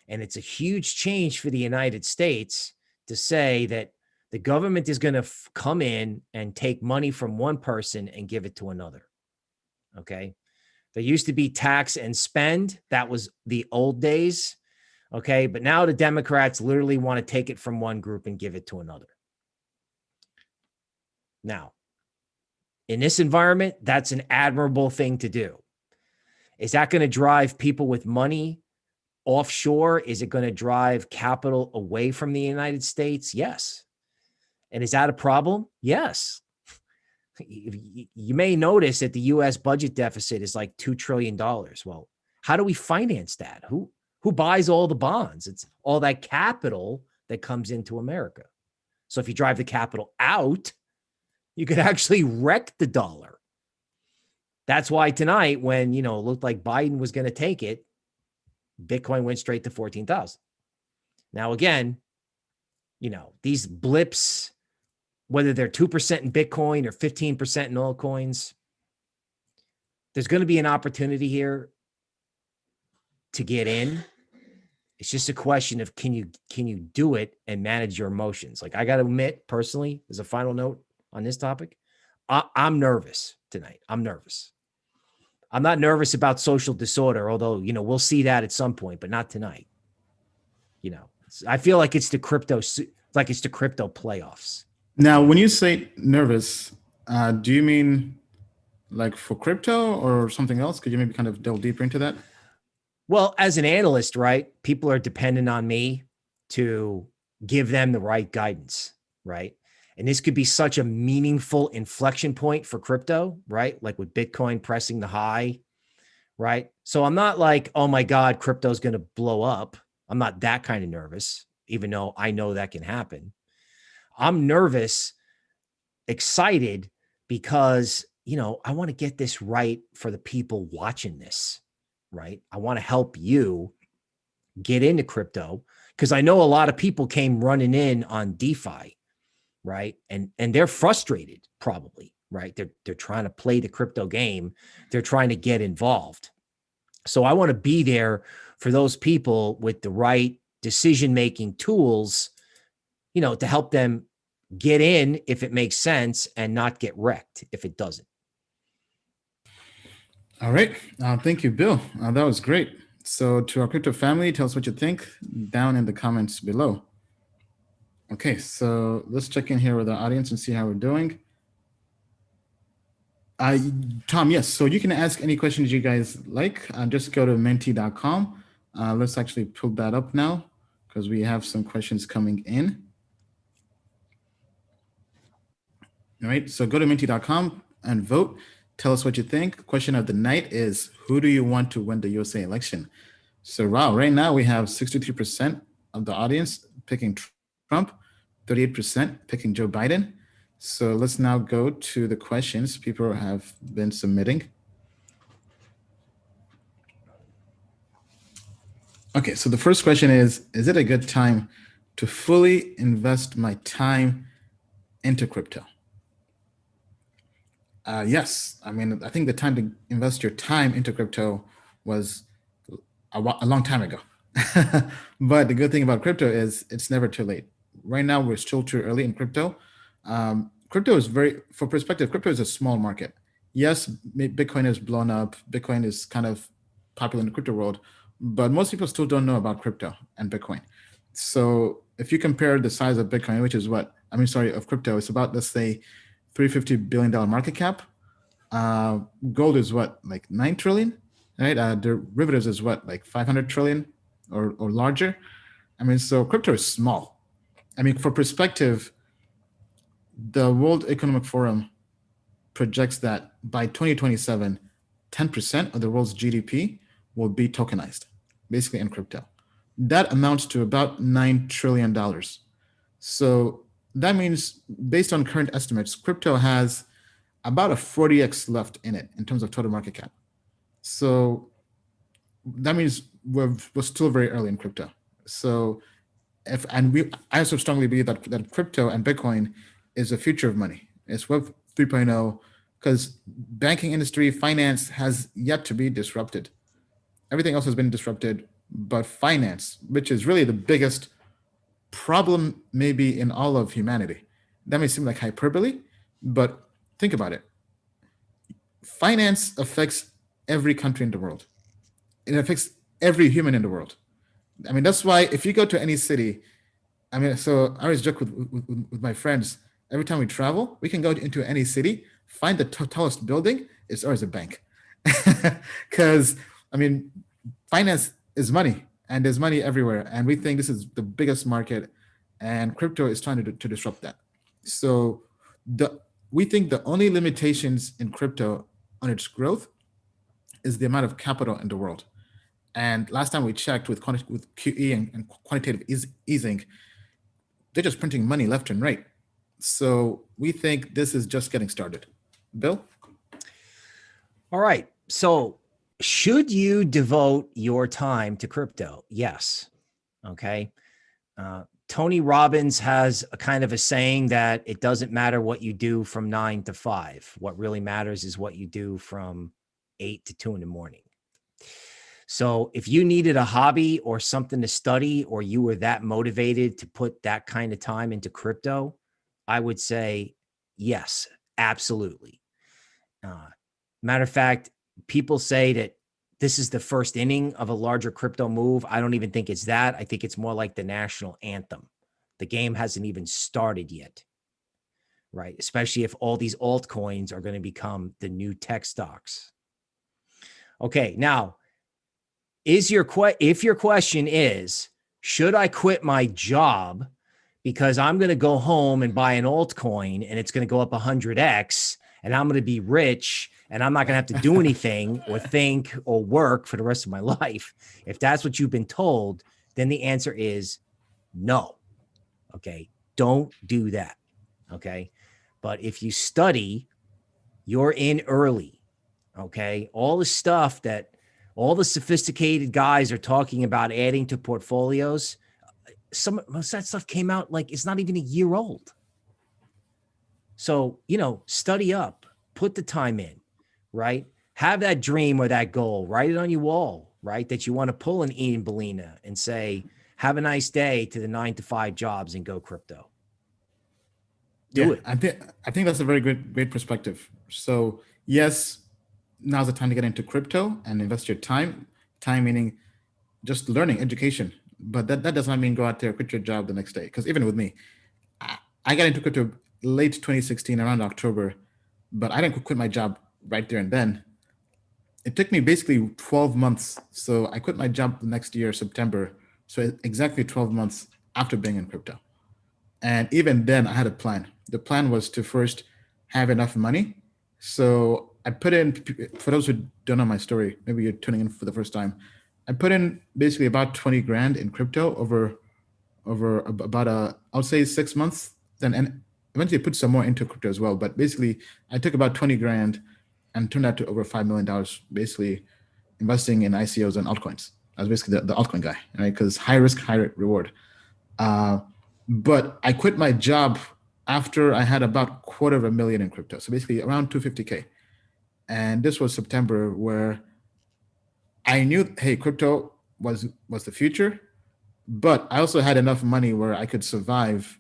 And it's a huge change for the United States to say that the government is going to come in and take money from one person and give it to another. Okay. There used to be tax and spend. That was the old days. Okay. But now the Democrats literally want to take it from one group and give it to another. Now, in this environment, that's an admirable thing to do. Is that going to drive people with money offshore? Is it going to drive capital away from the United States? Yes. And is that a problem? Yes. You may notice that the U.S. budget deficit is like $2 trillion. Well, how do we finance that? Who buys all the bonds? It's all that capital that comes into America. So if you drive the capital out, you could actually wreck the dollar. That's why tonight, when, it looked like Biden was going to take it, Bitcoin went straight to 14,000. Now, again, these blips, whether they're 2% in Bitcoin or 15% in altcoins, there's going to be an opportunity here to get in. It's just a question of can you do it and manage your emotions? Like, I got to admit, personally, as a final note on this topic, I'm nervous tonight. I'm nervous. I'm not nervous about social disorder, although, we'll see that at some point, but not tonight. I feel like it's the crypto playoffs. Now, when you say nervous, do you mean like for crypto or something else? Could you maybe kind of delve deeper into that? Well, as an analyst, right, people are dependent on me to give them the right guidance, right? And this could be such a meaningful inflection point for crypto, right? Like with Bitcoin pressing the high, right? So I'm not like, oh my God, crypto is going to blow up. I'm not that kind of nervous, even though I know that can happen. I'm nervous, excited because, I want to get this right for the people watching this, right? I want to help you get into crypto because I know a lot of people came running in on DeFi, right? And they're frustrated probably, right? They're trying to play the crypto game. They're trying to get involved. So I want to be there for those people with the right decision-making tools, to help them get in if it makes sense and not get wrecked if it doesn't. All right. Thank you, Bill. That was great. So to our crypto family, tell us what you think down in the comments below. Okay, so let's check in here with our audience and see how we're doing. Tom, yes. So you can ask any questions you guys like. Just go to menti.com. Let's actually pull that up now because we have some questions coming in. All right, so go to menti.com and vote. Tell us what you think. Question of the night is, who do you want to win the USA election? So wow, right now we have 63% of the audience picking Trump. 38% picking Joe Biden. So let's now go to the questions people have been submitting. Okay, so the first question is it a good time to fully invest my time into crypto? Yes. I mean, I think the time to invest your time into crypto was a long time ago. But the good thing about crypto is it's never too late. Right now, we're still too early in crypto. Crypto is for perspective, crypto is a small market. Yes, Bitcoin is blown up. Bitcoin is kind of popular in the crypto world, but most people still don't know about crypto and Bitcoin. So if you compare the size of Bitcoin, which is of crypto, it's about, let's say, $350 billion market cap. Gold is what, like 9 trillion, right? Derivatives is what, like 500 trillion or larger. I mean, so crypto is small. I mean, for perspective, the World Economic Forum projects that by 2027, 10% of the world's GDP will be tokenized, basically in crypto. That amounts to about $9 trillion. So that means, based on current estimates, crypto has about a 40x left in it in terms of total market cap. So that means we're still very early in crypto. So I also strongly believe that crypto and Bitcoin is the future of money. It's Web 3.0, because banking industry, finance has yet to be disrupted. Everything else has been disrupted, but finance, which is really the biggest problem maybe in all of humanity. That may seem like hyperbole, but think about it. Finance affects every country in the world. It affects every human in the world. I mean, that's why if you go to any city, I mean, so I always joke with my friends, every time we travel, we can go into any city, find the tallest building, it's always a bank. Because, I mean, finance is money, and there's money everywhere. And we think this is the biggest market, and crypto is trying to disrupt that. So we think the only limitations in crypto on its growth is the amount of capital in the world. And last time we checked with QE and quantitative easing, they're just printing money left and right. So we think this is just getting started. Bill? All right. So should you devote your time to crypto? Yes. Okay. Tony Robbins has a kind of a saying that it doesn't matter what you do from 9 to 5. What really matters is what you do from 8 to 2 in the morning. So if you needed a hobby or something to study, or you were that motivated to put that kind of time into crypto, I would say yes, absolutely. Matter of fact, people say that this is the first inning of a larger crypto move. I don't even think it's that. I think it's more like the national anthem. The game hasn't even started yet, right? Especially if all these altcoins are going to become the new tech stocks. Okay, now, if your question is, should I quit my job because I'm going to go home and buy an altcoin and it's going to go up 100x and I'm going to be rich and I'm not going to have to do anything or think or work for the rest of my life. If that's what you've been told, then the answer is no. Okay. Don't do that. Okay. But if you study, you're in early. Okay. All the stuff that all the sophisticated guys are talking about adding to portfolios, most of that stuff came out like it's not even a year old. So, study up, put the time in, right? Have that dream or that goal, write it on your wall, right? That you want to pull an Ian Balina and say, have a nice day to the 9 to 5 jobs and go crypto. Do it. I think that's a very great perspective. So yes, now's the time to get into crypto and invest your time. Time meaning just learning, education. But that does not mean go out there, quit your job the next day. Because even with me, I got into crypto late 2016, around October, but I didn't quit my job right there and then. It took me basically 12 months. So I quit my job the next year, September. So exactly 12 months after being in crypto. And even then I had a plan. The plan was to first have enough money. So I put in, for those who don't know my story, maybe you're tuning in for the first time, I put in basically about 20 grand in crypto over over about I would say 6 months. Then and eventually put some more into crypto as well. But basically, I took about 20 grand and turned that to over $5 million, basically investing in ICOs and altcoins. I was basically the altcoin guy, right? Because high risk, high reward. But I quit my job after I had about $250,000 in crypto. So basically around 250K. And this was September, where I knew, hey, crypto was the future, but I also had enough money where I could survive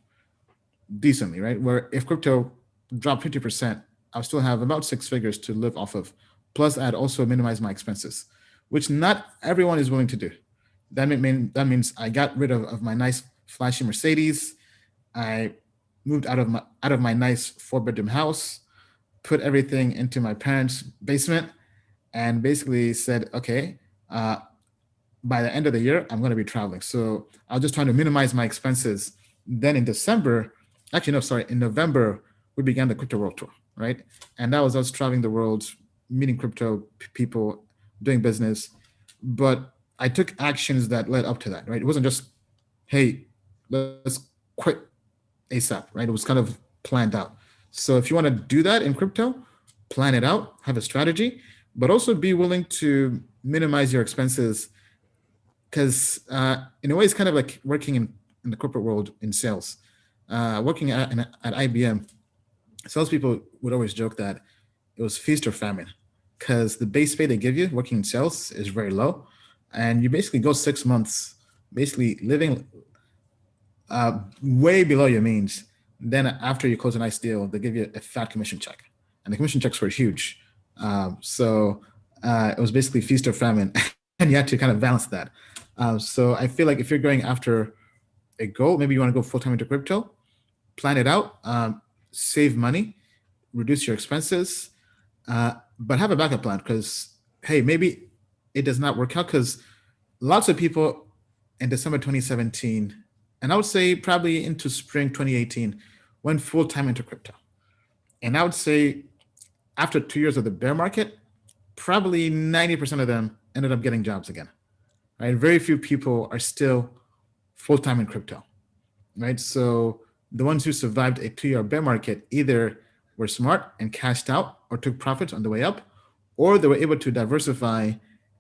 decently, right? Where if crypto dropped 50%, I'll still have about 6 figures to live off of. Plus, I'd also minimize my expenses, which not everyone is willing to do. That means I got rid of my nice flashy Mercedes. I moved out of my nice 4-bedroom house, put everything into my parents' basement, and basically said, okay, by the end of the year, I'm going to be traveling. So I was just trying to minimize my expenses. Then in December, actually, no, sorry, in November, we began the Crypto World Tour, right? And that was us traveling the world, meeting crypto people, doing business. But I took actions that led up to that, right? It wasn't just, hey, let's quit ASAP, right? It was kind of planned out. So if you want to do that in crypto, plan it out, have a strategy, but also be willing to minimize your expenses, because in a way, it's kind of like working in the corporate world in sales. Working at IBM, salespeople would always joke that it was feast or famine, because the base pay they give you working in sales is very low, and you basically go 6 months basically living way below your means. Then after you close a nice deal, they give you a fat commission check, and the commission checks were huge. So it was basically feast or famine, and you had to kind of balance that. So I feel like if you're going after a goal, maybe you want to go full time into crypto, plan it out, save money, reduce your expenses, but have a backup plan, because hey, maybe it does not work out, because lots of people in December 2017, and I would say probably into spring 2018, went full time into crypto. And I would say after 2 years of the bear market, probably 90% of them ended up getting jobs again, right? Very few people are still full time in crypto, right? So the ones who survived a 2-year bear market either were smart and cashed out or took profits on the way up, or they were able to diversify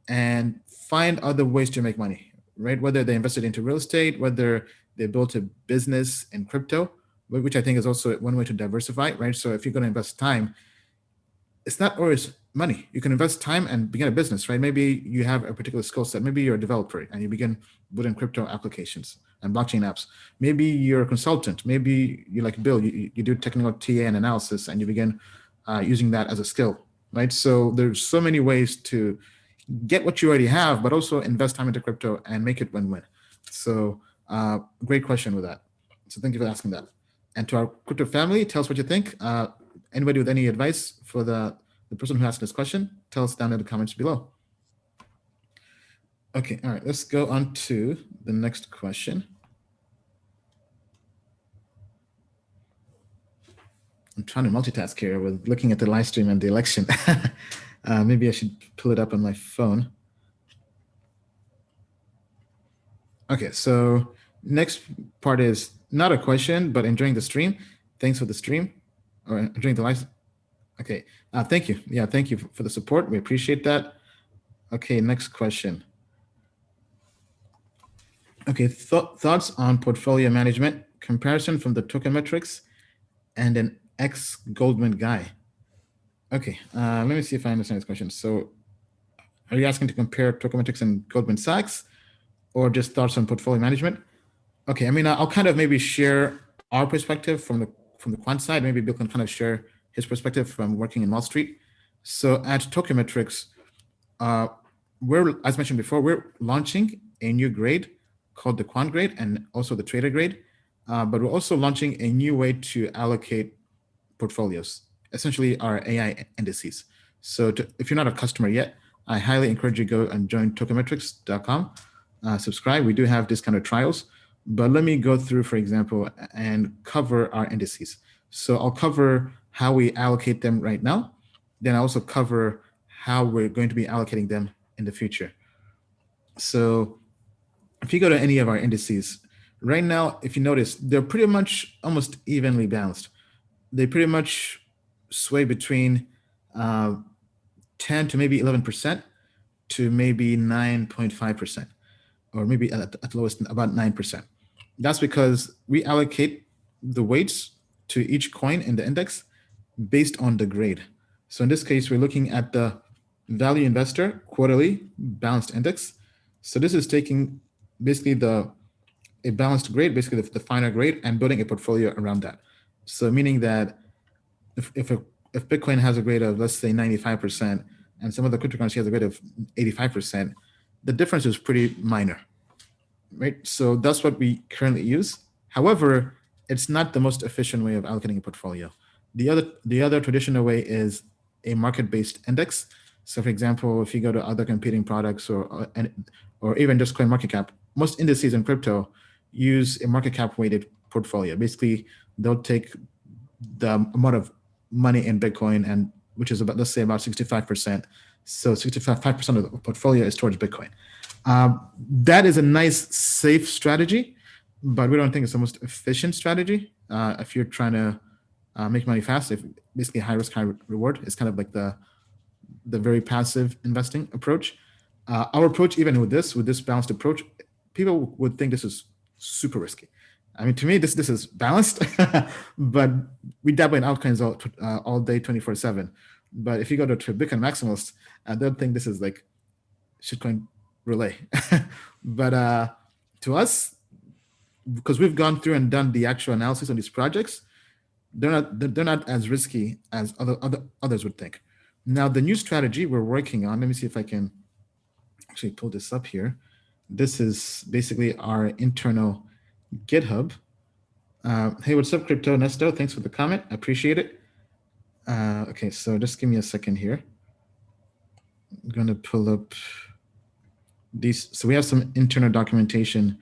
and find other ways to make money, right? Whether they invested into real estate, whether they built a business in crypto, which I think is also one way to diversify, right? So if you're going to invest time, it's not always money. You can invest time and begin a business, right? Maybe you have a particular skill set. Maybe you're a developer and you begin building crypto applications and blockchain apps. Maybe you're a consultant. Maybe you like Bill, you do technical TA and analysis, and you begin using that as a skill, right? So there's so many ways to get what you already have, but also invest time into crypto and make it win-win. So great question with that. So thank you for asking that. And to our crypto family, tell us what you think. Anybody with any advice for the person who asked this question, tell us down in the comments below. Okay, all right, let's go on to the next question. I'm trying to multitask here with looking at the live stream and the election. Maybe I should pull it up on my phone. Okay, so next part is not a question, but enjoying the stream. Thanks for the stream, or enjoying the live. Okay, thank you. Yeah, thank you for the support. We appreciate that. Okay, next question. Okay, thoughts on portfolio management, comparison from the token metrics and an ex-Goldman guy. Okay, let me see if I understand this question. So are you asking to compare token metrics and Goldman Sachs, or just thoughts on portfolio management? Okay, I mean, I'll kind of maybe share our perspective from the quant side. Maybe Bill can kind of share his perspective from working in Wall Street. So at Tokenmetrics, we're, as mentioned before, we're launching a new grade called the quant grade and also the trader grade. But we're also launching a new way to allocate portfolios, essentially our AI indices. So if you're not a customer yet, I highly encourage you to go and join tokenmetrics.com. Subscribe. We do have this kind of trials. But let me go through, for example, and cover our indices. So I'll cover how we allocate them right now. Then I also cover how we're going to be allocating them in the future. So if you go to any of our indices, right now, if you notice, they're pretty much almost evenly balanced. They pretty much sway between 10 to maybe 11% to maybe 9.5%, or maybe at the lowest about 9%. That's because we allocate the weights to each coin in the index based on the grade. So in this case, we're looking at the value investor quarterly balanced index. So this is taking basically a balanced grade, basically the finer grade, and building a portfolio around that. So meaning that if Bitcoin has a grade of, let's say, 95%, and some other cryptocurrency has a grade of 85%, the difference is pretty minor, right? So that's what we currently use. However, it's not the most efficient way of allocating a portfolio. The other traditional way is a market-based index. So, for example, if you go to other competing products or even just CoinMarketCap, most indices in crypto use a market cap weighted portfolio. Basically, they'll take the amount of money in Bitcoin, and which is about, let's say, about 65%. So 65% of the portfolio is towards Bitcoin. That is a nice, safe strategy, but we don't think it's the most efficient strategy. If you're trying to make money fast, if basically high risk, high reward, is kind of like the very passive investing approach. Our approach, even with this balanced approach, people would think this is super risky. I mean, to me, this is balanced, but we dabble in altcoins all day, 24/7. But if you go to Bitcoin maximalists, they'll think this is like shitcoin relay. But to us, because we've gone through and done the actual analysis on these projects, they're not as risky as others would think. Now, the new strategy we're working on, let me see if I can actually pull this up here. This is basically our internal GitHub. Hey, what's up, Crypto Nesto? Thanks for the comment. I appreciate it. Okay, so just give me a second here. I'm going to pull up these. So we have some internal documentation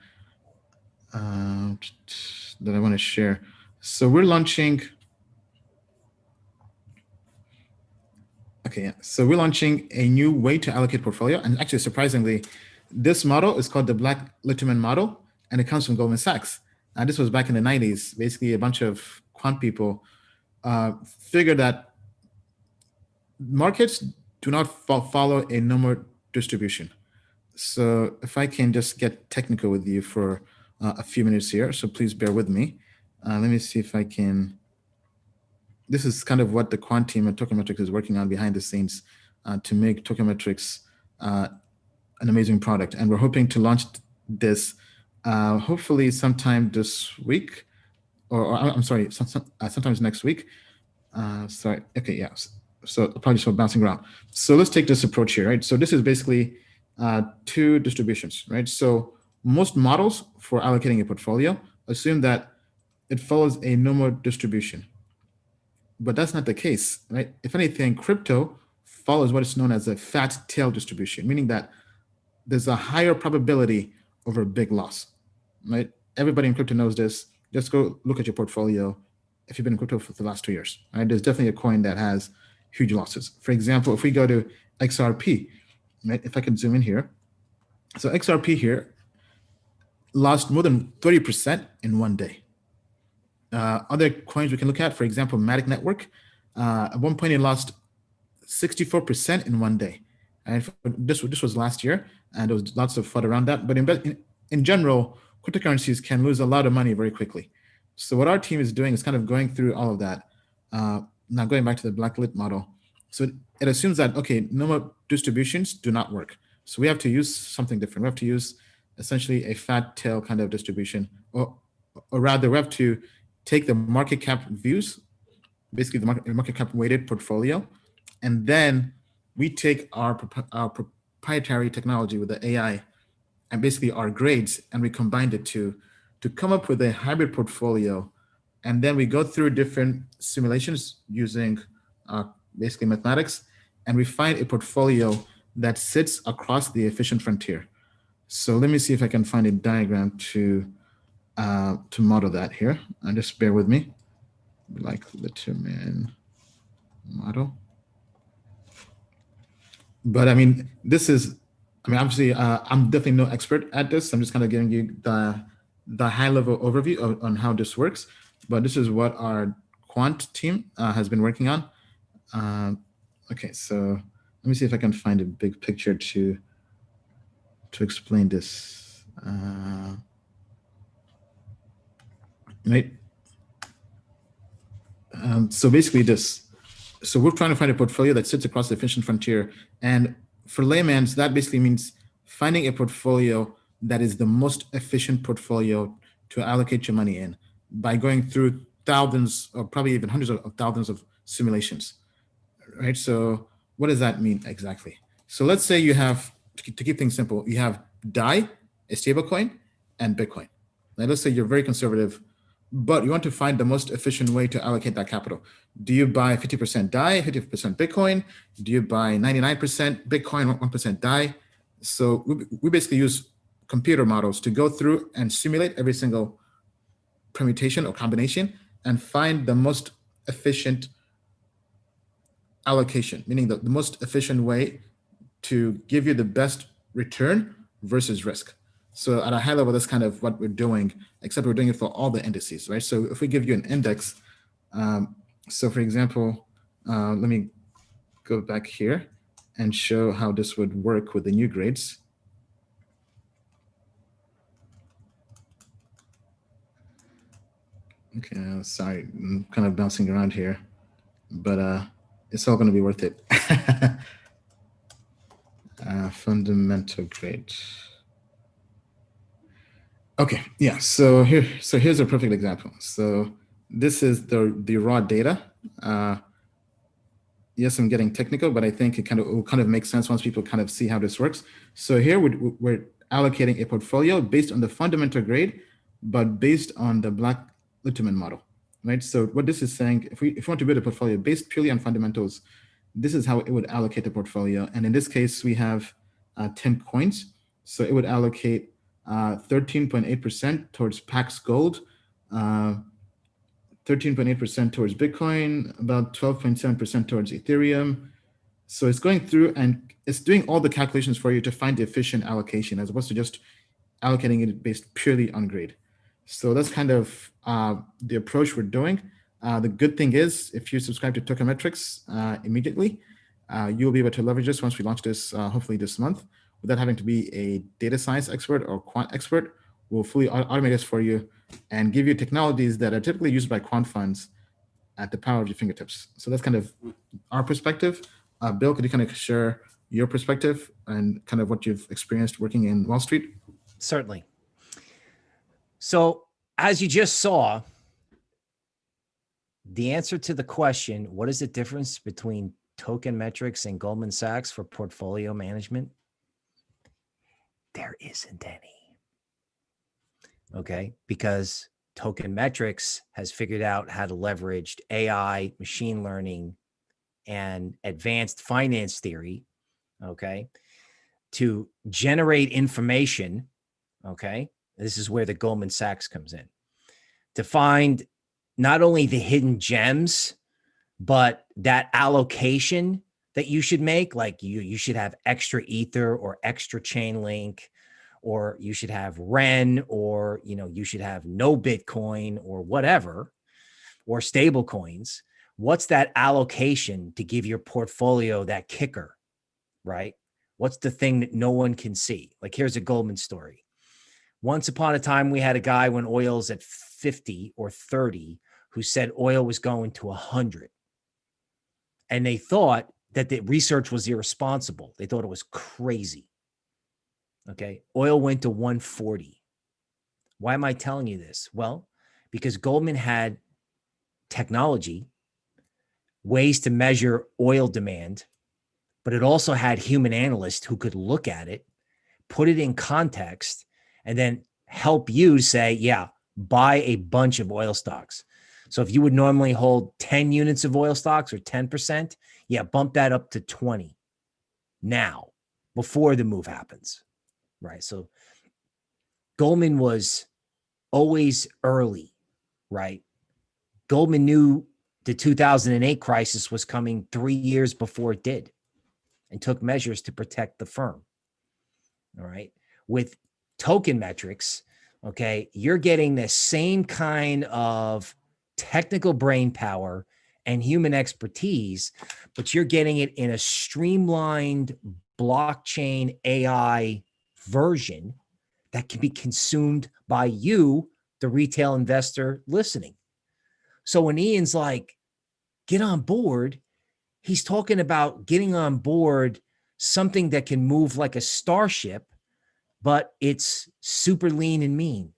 that I want to share. So we're launching. Okay, yeah. So we're launching a new way to allocate portfolio. And actually, surprisingly, this model is called the Black Litman model, and it comes from Goldman Sachs. This was back in the 90s. Basically, a bunch of quant people figured that markets do not follow a normal distribution. So if I can just get technical with you for a few minutes here, so please bear with me. Let me see if I can. This is kind of what the quant team at Tokenmetrics is working on behind the scenes to make Tokenmetrics an amazing product. And we're hoping to launch this hopefully sometime this week, or I'm sorry, sometimes next week. Sorry, okay, yeah. So probably just bouncing around. So let's take this approach here, right? So this is basically two distributions, right? So most models for allocating a portfolio assume that it follows a normal distribution. But that's not the case, right? If anything, crypto follows what is known as a fat tail distribution, meaning that there's a higher probability of a big loss, right? Everybody in crypto knows this. Just go look at your portfolio if you've been in crypto for the last 2 years, right? There's definitely a coin that has huge losses. For example, if we go to XRP, right? If I can zoom in here. So XRP here lost more than 30% in one day. Other coins we can look at, for example, Matic Network, at one point it lost 64% in one day. And this was last year, and there was lots of FUD around that. But in general, cryptocurrencies can lose a lot of money very quickly. So what our team is doing is kind of going through all of that. Now going back to the Blacklit model. So it assumes that, okay, normal distributions do not work. So we have to use something different. We have to use essentially a fat tail kind of distribution, or rather we have to take the market cap views, basically the market cap weighted portfolio, and then we take our proprietary technology with the AI and basically our grades, and we combined it to come up with a hybrid portfolio. And then we go through different simulations using basically mathematics, and we find a portfolio that sits across the efficient frontier. So let me see if I can find a diagram to model that here. And just bear with me, like Litman model. But I mean, this is, I mean, obviously, I'm definitely no expert at this. I'm just kind of giving you the the high level overview on how this works, but this is what our Quant team has been working on. Okay, so let me see if I can find a big picture to explain this. Right. So basically this. So we're trying to find a portfolio that sits across the efficient frontier. And for layman's, that basically means finding a portfolio that is the most efficient portfolio to allocate your money in by going through thousands or probably even hundreds of thousands of simulations, right? So what does that mean exactly? So let's say you have, to keep things simple, you have DAI, a stablecoin, and Bitcoin. Now let's say you're very conservative, but you want to find the most efficient way to allocate that capital. Do you buy 50% DAI, 50% Bitcoin? Do you buy 99% Bitcoin, 1% DAI? So we basically use computer models to go through and simulate every single permutation or combination and find the most efficient allocation, meaning the most efficient way to give you the best return versus risk. So at a high level, that's kind of what we're doing, except we're doing it for all the indices, right? So if we give you an index, so for example, let me go back here and show how this would work with the new grades. Okay, sorry, I'm kind of bouncing around here, but it's all going to be worth it. Fundamental grade. Okay, yeah. So here's a perfect example. So this is the raw data. Yes, I'm getting technical, but I think it will kind of make sense once people kind of see how this works. So here we're allocating a portfolio based on the fundamental grade, but based on the Black Litman model, right? So what this is saying, if we want to build a portfolio based purely on fundamentals, this is how it would allocate the portfolio. And in this case, we have 10 coins. So it would allocate 13.8% towards Pax Gold, 13.8% towards Bitcoin, about 12.7% towards Ethereum. So it's going through and it's doing all the calculations for you to find the efficient allocation as opposed to just allocating it based purely on grade. So that's kind of the approach we're doing. The good thing is if you subscribe to Tokenmetrics immediately, you'll be able to leverage this once we launch this, hopefully this month, without having to be a data science expert or quant expert. We'll fully automate this for you and give you technologies that are typically used by quant funds at the power of your fingertips. So that's kind of our perspective. Bill, could you kind of share your perspective and kind of what you've experienced working in Wall Street? Certainly. So as you just saw, the answer to the question, what is the difference between Tokenmetrics and Goldman Sachs for portfolio management? There isn't any. Okay, because Tokenmetrics has figured out how to leverage AI, machine learning, and advanced finance theory, okay, to generate information, okay? This is where the Goldman Sachs comes in, to find not only the hidden gems, but that allocation that you should make, like you should have extra Ether or extra Chainlink, or you should have REN, or you should have no Bitcoin or whatever, or stable coins. What's that allocation to give your portfolio that kicker, right? What's the thing that no one can see? Like here's a Goldman story. Once upon a time, we had a guy when oil's at 50 or 30 who said oil was going to 100. And they thought that the research was irresponsible. They thought it was crazy. Okay. Oil went to 140. Why am I telling you this? Well, because Goldman had technology, ways to measure oil demand, but it also had human analysts who could look at it, put it in context, and then help you say, yeah, buy a bunch of oil stocks. So if you would normally hold 10 units of oil stocks or 10%, yeah, bump that up to 20 now before the move happens, right? So Goldman was always early, right? Goldman knew the 2008 crisis was coming 3 years before it did and took measures to protect the firm. All right. With Tokenmetrics, Okay. You're getting the same kind of technical brain power and human expertise, but you're getting it in a streamlined blockchain AI version that can be consumed by you, the retail investor listening. So when Ian's like, get on board, he's talking about getting on board something that can move like a starship, but it's super lean and mean.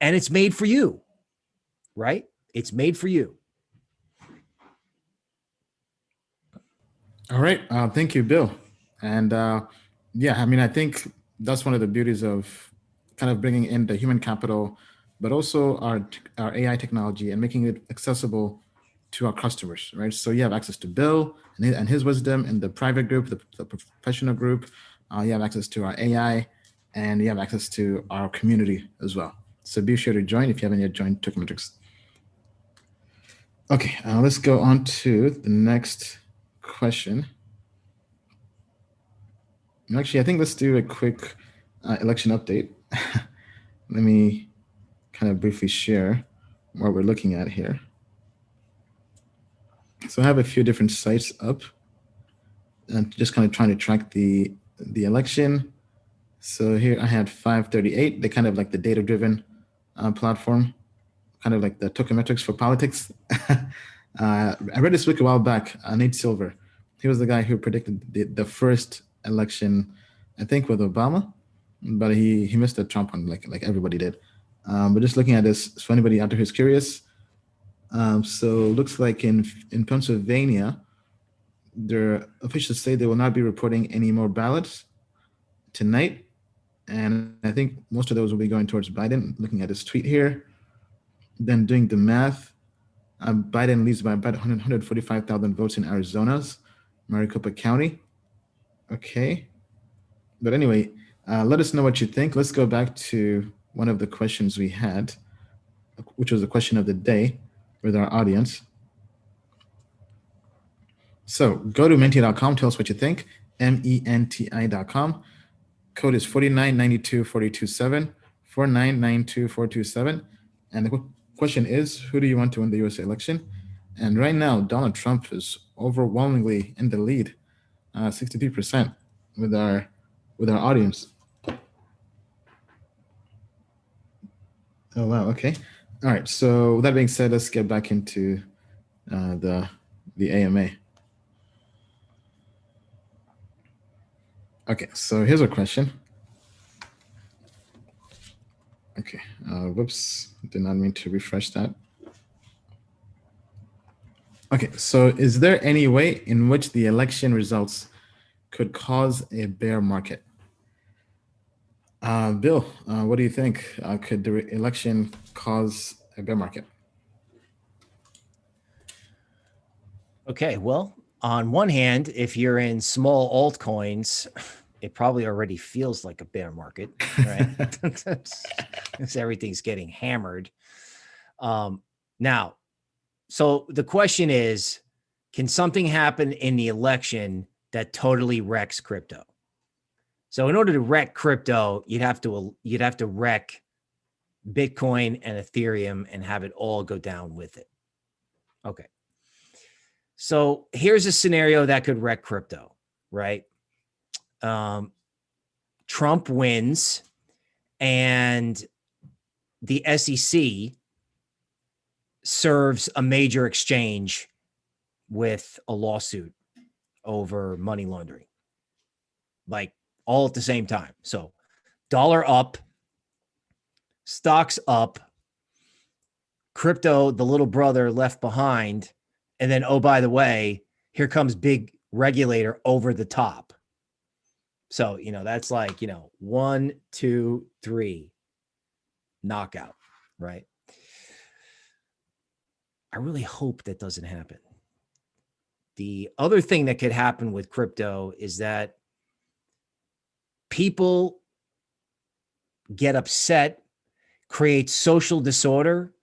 And it's made for you, right? It's made for you. All right. Thank you, Bill. And yeah, I mean, I think that's one of the beauties of kind of bringing in the human capital, but also our AI technology and making it accessible to our customers, right? So you have access to Bill and his wisdom in the private group, the professional group. You have access to our AI, and you have access to our community as well. So be sure to join if you haven't yet joined Tokenmetrics. Okay, let's go on to the next question. Actually, I think let's do a quick election update. Let me kind of briefly share what we're looking at here. So I have a few different sites up and just kind of trying to track the election. So here I had 538. They kind of like the data-driven platform, kind of like the Tokenmetrics for politics. I read this book a while back. Nate Silver, he was the guy who predicted the first election, I think with Obama, but he missed the Trump one, like everybody did. But just looking at this, for anybody out there who's curious, so looks like in Pennsylvania, their officials say they will not be reporting any more ballots tonight, and I think most of those will be going towards Biden. Looking at his tweet here, then doing the math, Biden leads by about 145,000 votes in Arizona's Maricopa County. Okay, but anyway, let us know what you think. Let's go back to one of the questions we had, which was the question of the day with our audience. So go to menti.com, tell us what you think, menti.com. Code is 4992427, 4992427. And the question is, who do you want to win the US election? And right now, Donald Trump is overwhelmingly in the lead, 63% with our audience. Oh, wow. Okay. All right. So with that being said, let's get back into the AMA. Okay. So here's a question. Okay. Whoops. Did not mean to refresh that. Okay. So is there any way in which the election results could cause a bear market? Bill, what do you think? Could the election cause a bear market? Okay, well, on one hand, if you're in small altcoins, it probably already feels like a bear market, right? Because everything's getting hammered. Now, so the question is, can something happen in the election that totally wrecks crypto? So in order to wreck crypto, you'd have to wreck Bitcoin and Ethereum and have it all go down with it. Okay. So here's a scenario that could wreck crypto, right? Trump wins and the SEC serves a major exchange with a lawsuit over money laundering, like all at the same time. So dollar up, stocks up, crypto, the little brother left behind. And then, oh, by the way, here comes big regulator over the top. So, that's like, 1, 2, 3, knockout, right? I really hope that doesn't happen. The other thing that could happen with crypto is that people get upset, create social disorder.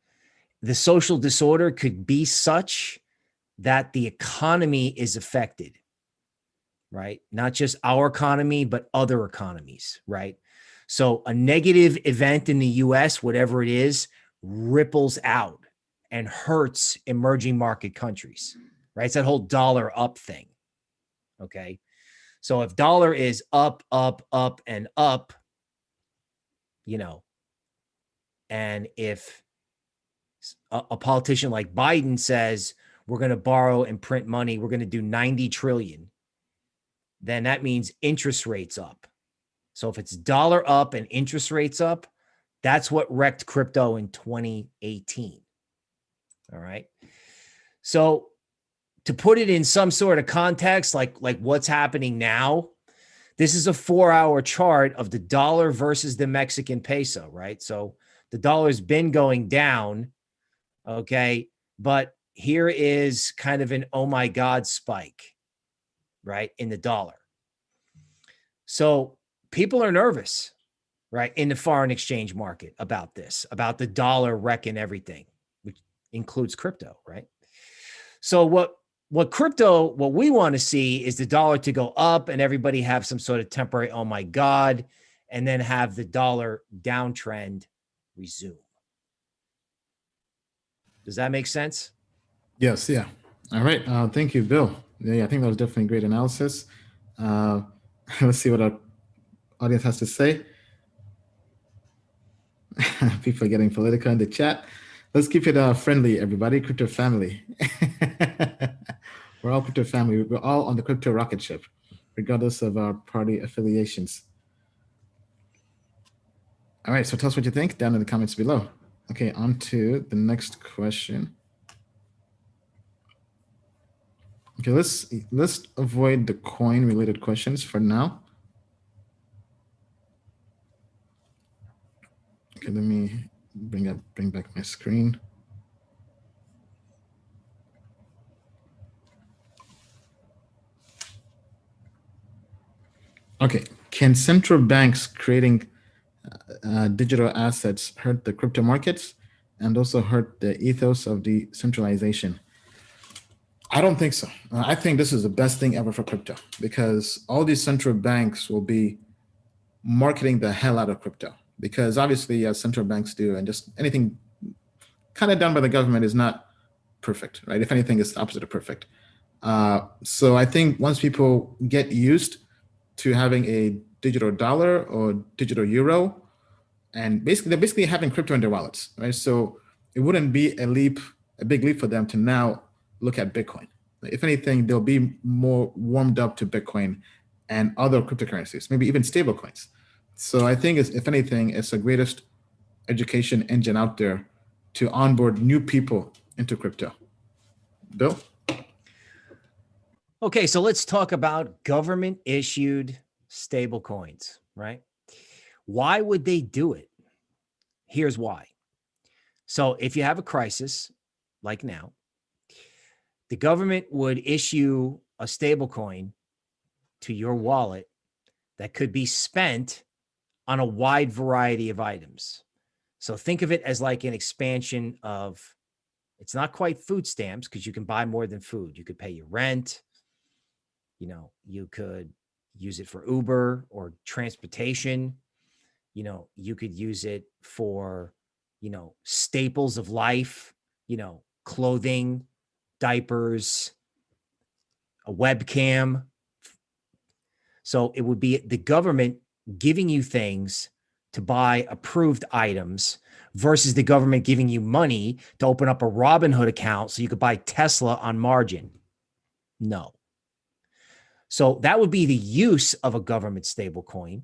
The social disorder could be such that the economy is affected, right? Not just our economy, but other economies, right? So a negative event in the US, whatever it is, ripples out and hurts emerging market countries, right? It's that whole dollar up thing. Okay. So if dollar is up, and up, and if a politician like Biden says, we're going to borrow and print money, we're going to do 90 trillion, then that means interest rates up. So if it's dollar up and interest rates up, that's what wrecked crypto in 2018. All right. So to put it in some sort of context, like what's happening now, this is a 4-hour chart of the dollar versus the Mexican peso, right? So the dollar's been going down, okay? But here is kind of an oh my God spike, right, in the dollar. So people are nervous, right, in the foreign exchange market about this, about the dollar wrecking everything, which includes crypto, right? So what we want to see is the dollar to go up and everybody have some sort of temporary, oh my God, and then have the dollar downtrend resume. Does that make sense? Yes, yeah. All right. Thank you, Bill. Yeah, I think that was definitely great analysis. Let's see what our audience has to say. People are getting political in the chat. Let's keep it friendly, everybody. Crypto family. We're all crypto family. We're all on the crypto rocket ship, regardless of our party affiliations. All right. So tell us what you think down in the comments below. Okay, on to the next question. Okay, let's avoid the coin related questions for now. Okay, let me bring back my screen. Okay, can central banks creating digital assets hurt the crypto markets and also hurt the ethos of decentralization? I don't think so. I think this is the best thing ever for crypto because all these central banks will be marketing the hell out of crypto because obviously, as central banks do, and just anything kind of done by the government is not perfect, right? If anything, it's the opposite of perfect. So I think once people get used to having a digital dollar or digital euro, and they're basically having crypto in their wallets, right? So it wouldn't be a big leap for them to now look at Bitcoin. If anything, they'll be more warmed up to Bitcoin and other cryptocurrencies, maybe even stable coins. So I think, if anything, it's the greatest education engine out there to onboard new people into crypto. Bill? Okay, so let's talk about government issued stable coins, right? Why would they do it? Here's why. So if you have a crisis like now, the government would issue a stable coin to your wallet that could be spent on a wide variety of items. So think of it as like an expansion of, it's not quite food stamps because you can buy more than food. You could pay your rent. You could use it for Uber or transportation. You could use it for, staples of life, clothing, diapers, a webcam. So it would be the government giving you things to buy approved items versus the government giving you money to open up a Robinhood account so you could buy Tesla on margin. No. So that would be the use of a government stable coin.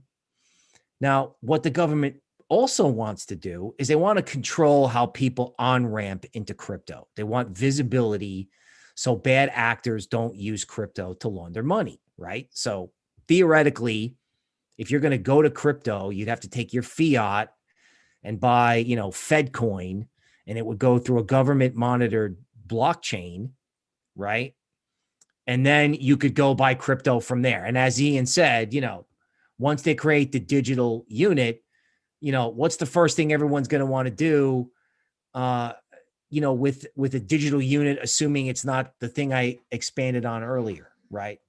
Now, what the government also wants to do is they want to control how people on-ramp into crypto. They want visibility so bad actors don't use crypto to launder money, right? So theoretically, if you're going to go to crypto, you'd have to take your fiat and buy, Fed coin, and it would go through a government monitored blockchain, right? And then you could go buy crypto from there. And as Ian said, once they create the digital unit, what's the first thing everyone's going to want to do, with a digital unit, assuming it's not the thing I expanded on earlier, right?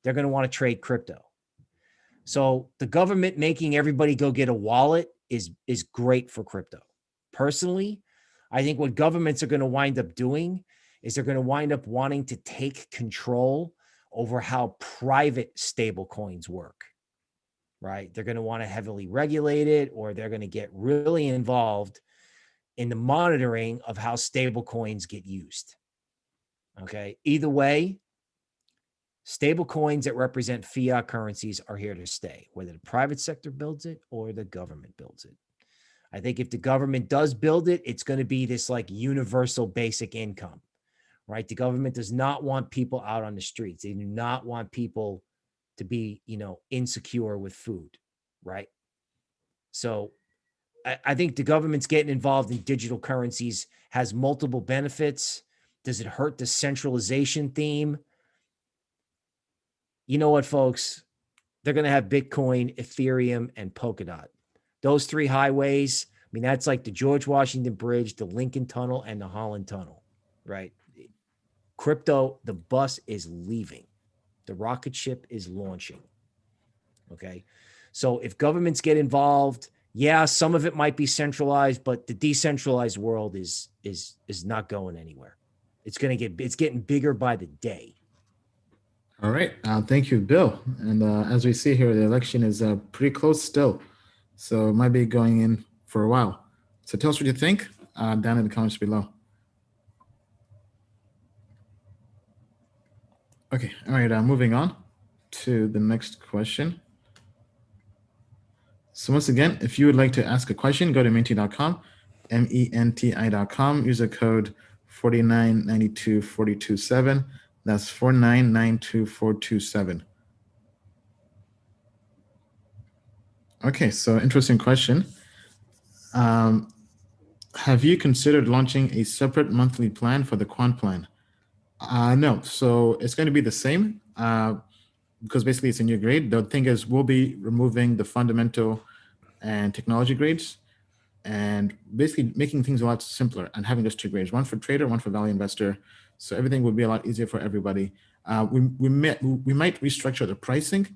They're going to want to trade crypto. So the government making everybody go get a wallet is great for crypto. Personally, I think what governments are going to wind up doing is they're going to wind up wanting to take control over how private stable coins work, right? They're going to want to heavily regulate it, or they're going to get really involved in the monitoring of how stable coins get used. Okay. Either way, stable coins that represent fiat currencies are here to stay, whether the private sector builds it or the government builds it. I think if the government does build it, it's going to be this like universal basic income, right? The government does not want people out on the streets. They do not want people to be, insecure with food, right? So I think the government's getting involved in digital currencies has multiple benefits. Does it hurt the centralization theme? You know what, folks? They're going to have Bitcoin, Ethereum, and Polkadot. Those three highways, I mean, that's like the George Washington Bridge, the Lincoln Tunnel, and the Holland Tunnel, right? Crypto, the bus is leaving. The rocket ship is launching. Okay. So if governments get involved, yeah, some of it might be centralized, but the decentralized world is not going anywhere. It's getting bigger by the day. All right. Thank you, Bill. And as we see here, the election is pretty close still. So it might be going in for a while. So tell us what you think down in the comments below. Okay. All right. Moving on to the next question. So once again, if you would like to ask a question, go to menti.com, menti.com. Use the code 4992427. That's 4992427. Okay, so interesting question. Have you considered launching a separate monthly plan for the Quant plan? No, so it's going to be the same because basically it's a new grade. The thing is, we'll be removing the fundamental and technology grades and basically making things a lot simpler and having just two grades, one for trader, one for value investor. So everything will be a lot easier for everybody. We might restructure the pricing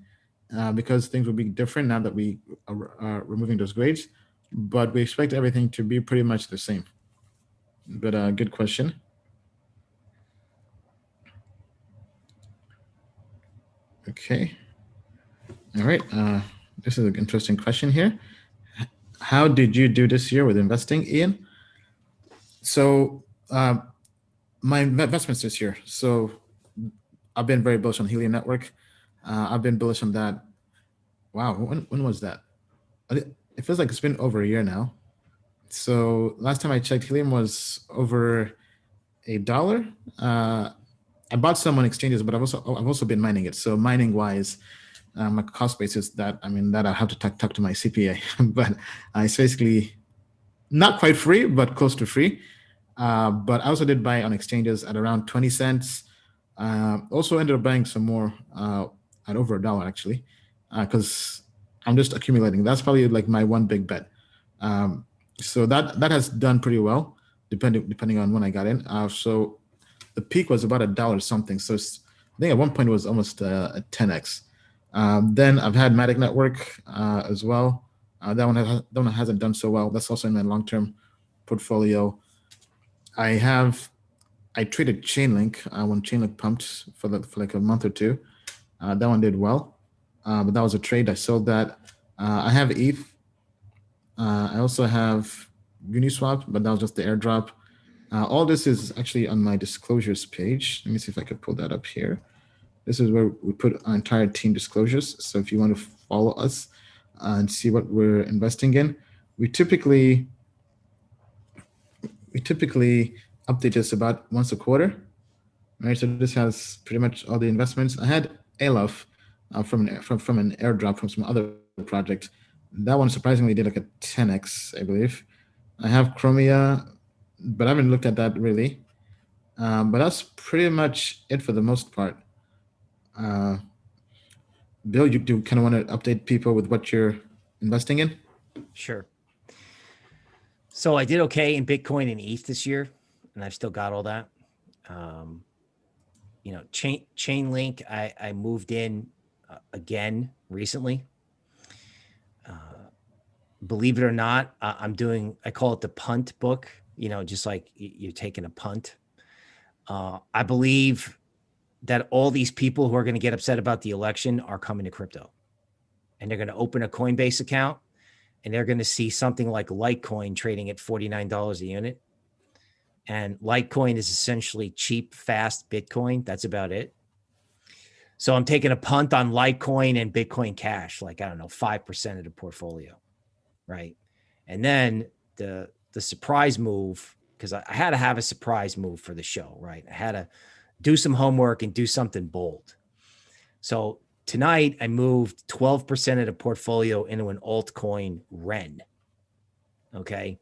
because things will be different now that we are removing those grades, but we expect everything to be pretty much the same. But good question. Okay. All right. This is an interesting question here. How did you do this year with investing, Ian? So my investments this year. So I've been very bullish on Helium Network. I've been bullish on that. Wow, when was that? It feels like it's been over a year now. So last time I checked, Helium was over $1. I bought some on exchanges, but I've also been mining it. So mining wise, my cost basis that I have to talk to my CPA, but it's basically not quite free, but close to free. But I also did buy on exchanges at around 20 cents. Also ended up buying some more at over $1 actually, because I'm just accumulating. That's probably like my one big bet. So that has done pretty well, depending on when I got in. So the peak was about $1 something. So I think at one point it was almost a 10x. Then I've had Matic Network as well. That one hasn't done so well. That's also in my long-term portfolio. I traded Chainlink when Chainlink pumped for like a month or two. That one did well, but that was a trade. I sold that. I have ETH. I also have Uniswap, but that was just the airdrop. All this is actually on my disclosures page. Let me see if I could pull that up here. This is where we put our entire team disclosures. So if you want to follow us and see what we're investing in, we typically update this about once a quarter, right? So this has pretty much all the investments. I had Alof from an airdrop from some other project. That one surprisingly did like a 10x, I believe. I have Chromia, but I haven't looked at that really. But that's pretty much it for the most part. Bill, you do kind of want to update people with what you're investing in? Sure. So I did okay in Bitcoin and ETH this year, and I've still got all that. Chainlink, I moved in again recently. believe it or not, I call it the punt book, just like you're taking a punt. I believe that all these people who are going to get upset about the election are coming to crypto, and they're going to open a Coinbase account, and they're going to see something like Litecoin trading at $49 a unit. And Litecoin is essentially cheap, fast Bitcoin. That's about it. So I'm taking a punt on Litecoin and Bitcoin Cash, like, I don't know, 5% of the portfolio, right? And then the surprise move, because I had to have a surprise move for the show, right? I had to do some homework and do something bold. So tonight I moved 12% of the portfolio into an altcoin REN. Okay.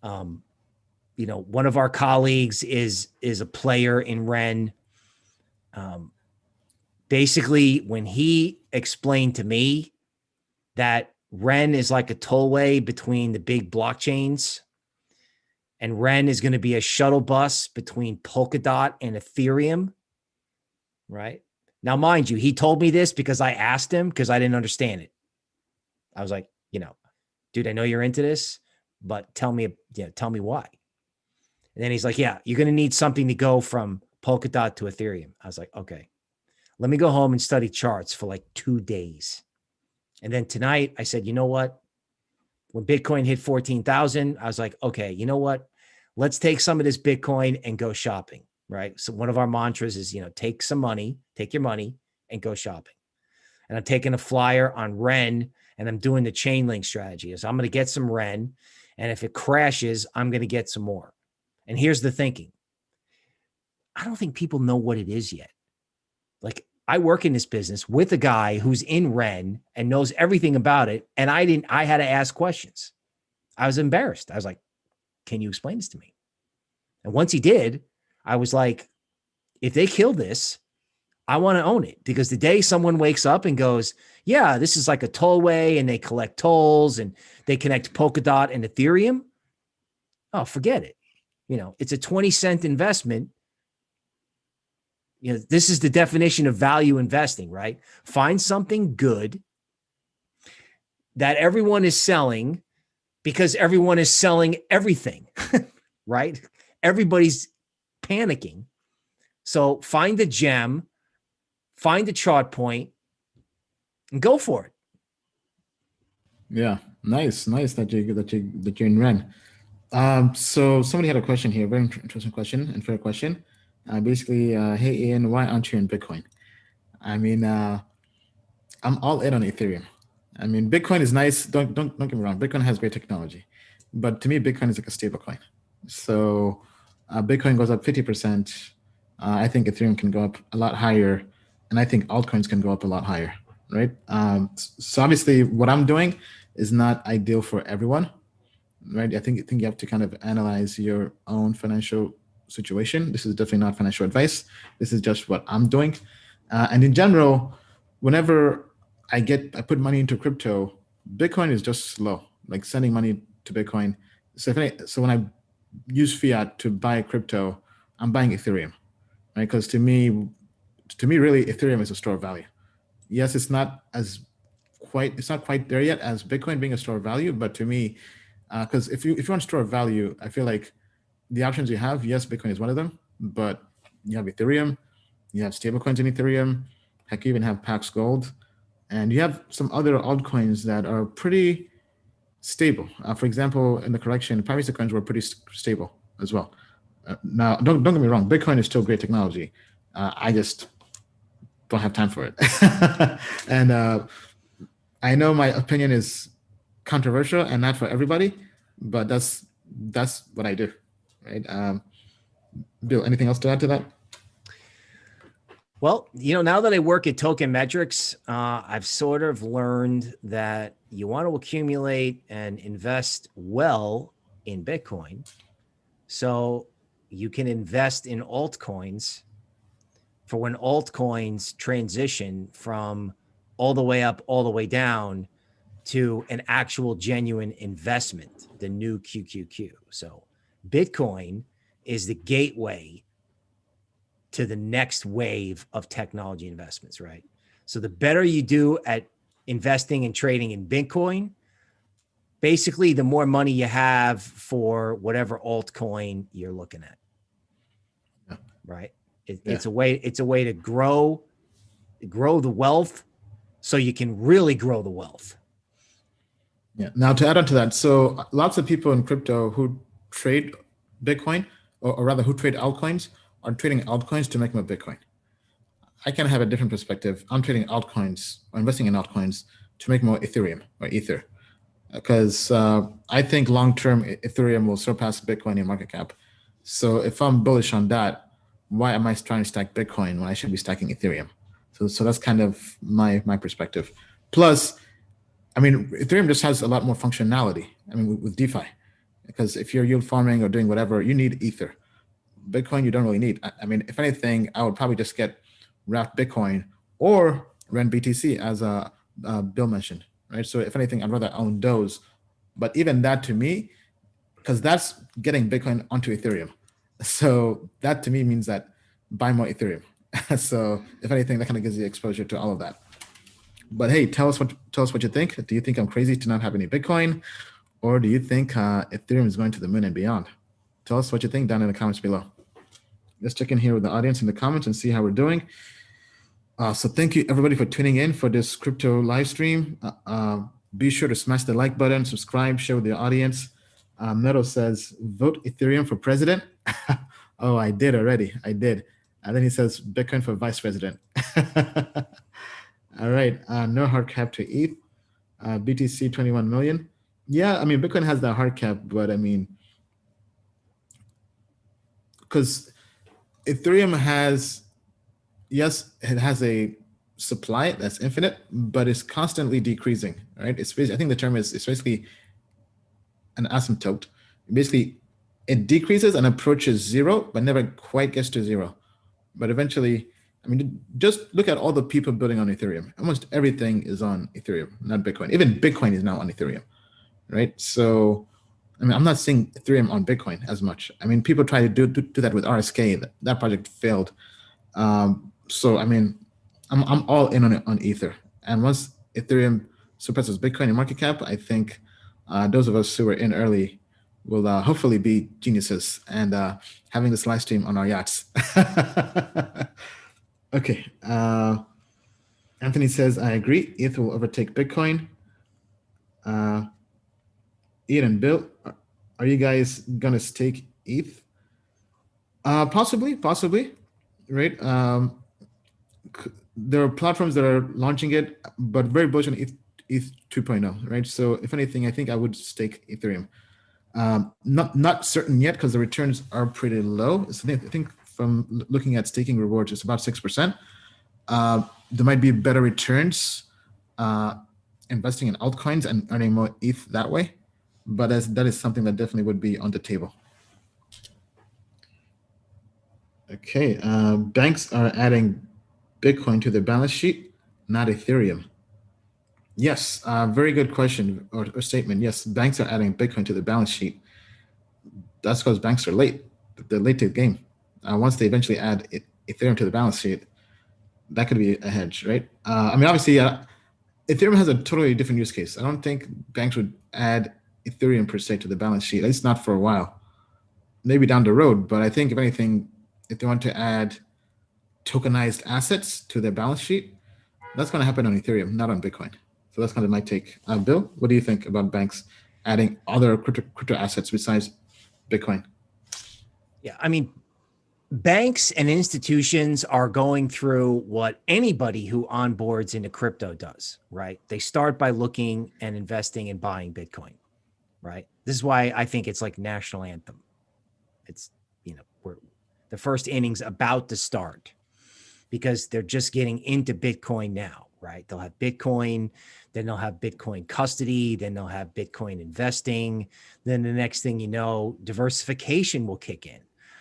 One of our colleagues is a player in REN. Basically, when he explained to me that REN is like a tollway between the big blockchains, and REN is going to be a shuttle bus between Polkadot and Ethereum, right? Now, mind you, he told me this because I asked him because I didn't understand it. I was like, dude, I know you're into this, but tell me why. And then he's like, yeah, you're going to need something to go from Polkadot to Ethereum. I was like, okay, let me go home and study charts for like 2 days. And then tonight I said, you know what? When Bitcoin hit 14,000, I was like, okay, you know what? Let's take some of this Bitcoin and go shopping, right? So one of our mantras is, take your money and go shopping. And I'm taking a flyer on REN, and I'm doing the chain link strategy. So I'm going to get some REN, and if it crashes, I'm going to get some more. And here's the thinking. I don't think people know what it is yet. Like, I work in this business with a guy who's in REN and knows everything about it. And I had to ask questions. I was embarrassed. I was like, can you explain this to me? And once he did, I was like, if they kill this, I want to own it, because the day someone wakes up and goes, yeah, this is like a tollway and they collect tolls and they connect Polkadot and Ethereum. Oh, forget it. It's a 20-cent investment. This is the definition of value investing, right? Find something good that everyone is selling because everyone is selling everything, right? Everybody's panicking. So find the gem, find the chart point, and go for it. Yeah, nice that you're in REN. So somebody had a question here, very interesting question and fair question. Basically, hey Ian, why aren't you in Bitcoin? I mean, I'm all in on Ethereum. I mean, Bitcoin is nice. Don't get me wrong. Bitcoin has great technology, but to me, Bitcoin is like a stable coin. So Bitcoin goes up 50%. I think Ethereum can go up a lot higher, and I think altcoins can go up a lot higher, right? So obviously, what I'm doing is not ideal for everyone, right? I think you have to kind of analyze your own financial situation. This is definitely not financial advice. This is just what I'm doing, and in general, whenever I put money into crypto, Bitcoin is just slow, like sending money to Bitcoin. So when I use fiat to buy crypto, I'm buying Ethereum, right? Because to me, really, Ethereum is a store of value. Yes, it's not quite there yet as Bitcoin being a store of value, but to me, because if you want to store of value, I feel like the options you have, yes, Bitcoin is one of them, but you have Ethereum, you have stablecoins in Ethereum, heck, you even have Pax Gold, and you have some other altcoins that are pretty stable. For example, in the correction, privacy coins were pretty stable as well. Now, don't get me wrong, Bitcoin is still great technology. I just don't have time for it. And I know my opinion is controversial and not for everybody, but that's what I do, right? Bill, anything else to add to that? Well, now that I work at Token Metrics, I've sort of learned that you want to accumulate and invest well in Bitcoin, so you can invest in altcoins for when altcoins transition from all the way up, all the way down to an actual genuine investment, the new QQQ. So Bitcoin is the gateway to the next wave of technology investments, right? So the better you do at investing and trading in Bitcoin, basically the more money you have for whatever altcoin you're looking at. Yeah. Right. It's a way to grow the wealth so you can really grow the wealth. Yeah. Now to add on to that, so lots of people in crypto who trade Bitcoin, or rather who trade altcoins, are trading altcoins to make more Bitcoin. I kind of have a different perspective. I'm trading altcoins or investing in altcoins to make more Ethereum or Ether, because I think long-term Ethereum will surpass Bitcoin in market cap. So if I'm bullish on that, why am I trying to stack Bitcoin when I should be stacking Ethereum? So that's kind of my perspective. Plus, I mean, Ethereum just has a lot more functionality. I mean, with DeFi, because if you're yield farming or doing whatever, you need Ether. Bitcoin, you don't really need. I mean, if anything, I would probably just get wrapped Bitcoin or rent BTC, as Bill mentioned, right? So if anything, I'd rather own those. But even that to me, because that's getting Bitcoin onto Ethereum. So that to me means that buy more Ethereum. So if anything, that kind of gives you exposure to all of that. But hey, tell us what you think. Do you think I'm crazy to not have any Bitcoin, or do you think Ethereum is going to the moon and beyond? Tell us what you think down in the comments below. Let's check in here with the audience in the comments and see how we're doing. So thank you everybody for tuning in for this crypto live stream. Be sure to smash the like button, subscribe, share with the audience. Neto says, vote Ethereum for president. Oh, I did already. I did. And then he says, Bitcoin for vice president. All right. No hard cap to ETH. BTC 21 million. Yeah, I mean, Bitcoin has that hard cap, but I mean, because Ethereum has, yes, it has a supply that's infinite, but it's constantly decreasing, right? It's basically, I think the term is, it's basically an asymptote. Basically, it decreases and approaches zero, but never quite gets to zero. But eventually, I mean, just look at all the people building on Ethereum. Almost everything is on Ethereum, not Bitcoin. Even Bitcoin is now on Ethereum, right? So, I mean, I'm not seeing Ethereum on Bitcoin as much. I mean, people try to do that with RSK. That project failed. So, I mean, I'm all in on Ether. And once Ethereum surpasses Bitcoin in market cap, I think those of us who were in early will hopefully be geniuses and having this live stream on our yachts. Okay. Anthony says, I agree. ETH will overtake Bitcoin. Ian and Bill, are you guys going to stake ETH? Possibly, right? There are platforms that are launching it, but very bullish on ETH 2.0, right? So if anything, I think I would stake Ethereum. Not certain yet because the returns are pretty low. So I think from looking at staking rewards, it's about 6%. There might be better returns investing in altcoins and earning more ETH that way. But that is something that definitely would be on the table. Okay, banks are adding Bitcoin to their balance sheet, not Ethereum. Yes, very good question or statement. Yes, banks are adding Bitcoin to the balance sheet. That's because banks are late. They're late to the game. Once they eventually add Ethereum to the balance sheet, that could be a hedge, right? I mean, obviously, Ethereum has a totally different use case. I don't think banks would add Ethereum per se to the balance sheet, at least not for a while. Maybe down the road, but I think if anything, if they want to add tokenized assets to their balance sheet, that's going to happen on Ethereum, not on Bitcoin. So that's kind of my take. Bill, what do you think about banks adding other crypto assets besides Bitcoin? Yeah, I mean, banks and institutions are going through what anybody who onboards into crypto does, right? They start by looking and investing and buying Bitcoin, right? This is why I think it's like national anthem. It's, we're the first inning's about to start because they're just getting into Bitcoin now, right? They'll have Bitcoin, then they'll have Bitcoin custody, then they'll have Bitcoin investing. Then the next thing you know, diversification will kick in,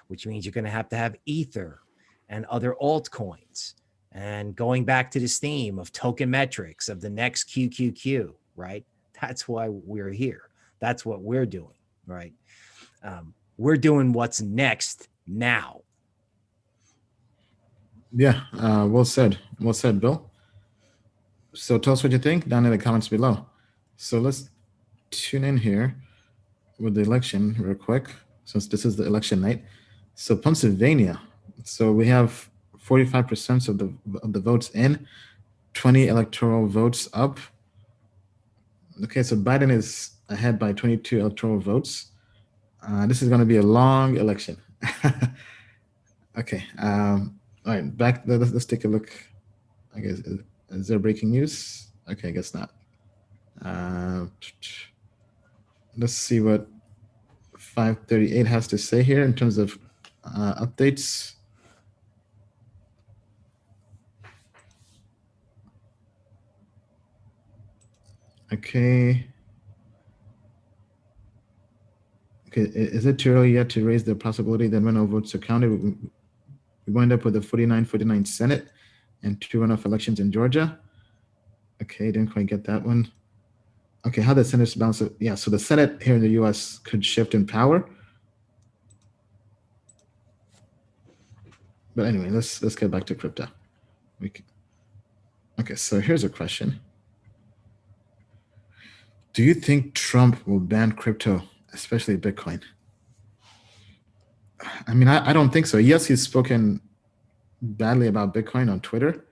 which means you're going to have Ether and other altcoins. And going back to this theme of token metrics of the next QQQ, right? That's why we're here. That's what we're doing, right? We're doing what's next now. Yeah, well said. Well said, Bill. So tell us what you think down in the comments below. So let's tune in here with the election real quick, since this is the election night. So Pennsylvania. So we have 45% of the votes in, 20 electoral votes up. Okay, so Biden is ahead by 22 electoral votes. This is going to be a long election. Okay. All right. Back. Let's take a look. I guess is there breaking news? Okay, I guess not. Let's see what 538 has to say here in terms of updates. Okay. Okay. Is it too early yet to raise the possibility that when all votes are counted, we wind up with a 49-49 Senate and 2 runoff elections in Georgia? Okay, didn't quite get that one. Okay, how the Senate's balance? Yeah, so the Senate here in the U.S. could shift in power. But anyway, let's get back to crypto. Okay, so here's a question. Do you think Trump will ban crypto, especially Bitcoin? I mean, I don't think so. Yes, he's spoken badly about Bitcoin on Twitter,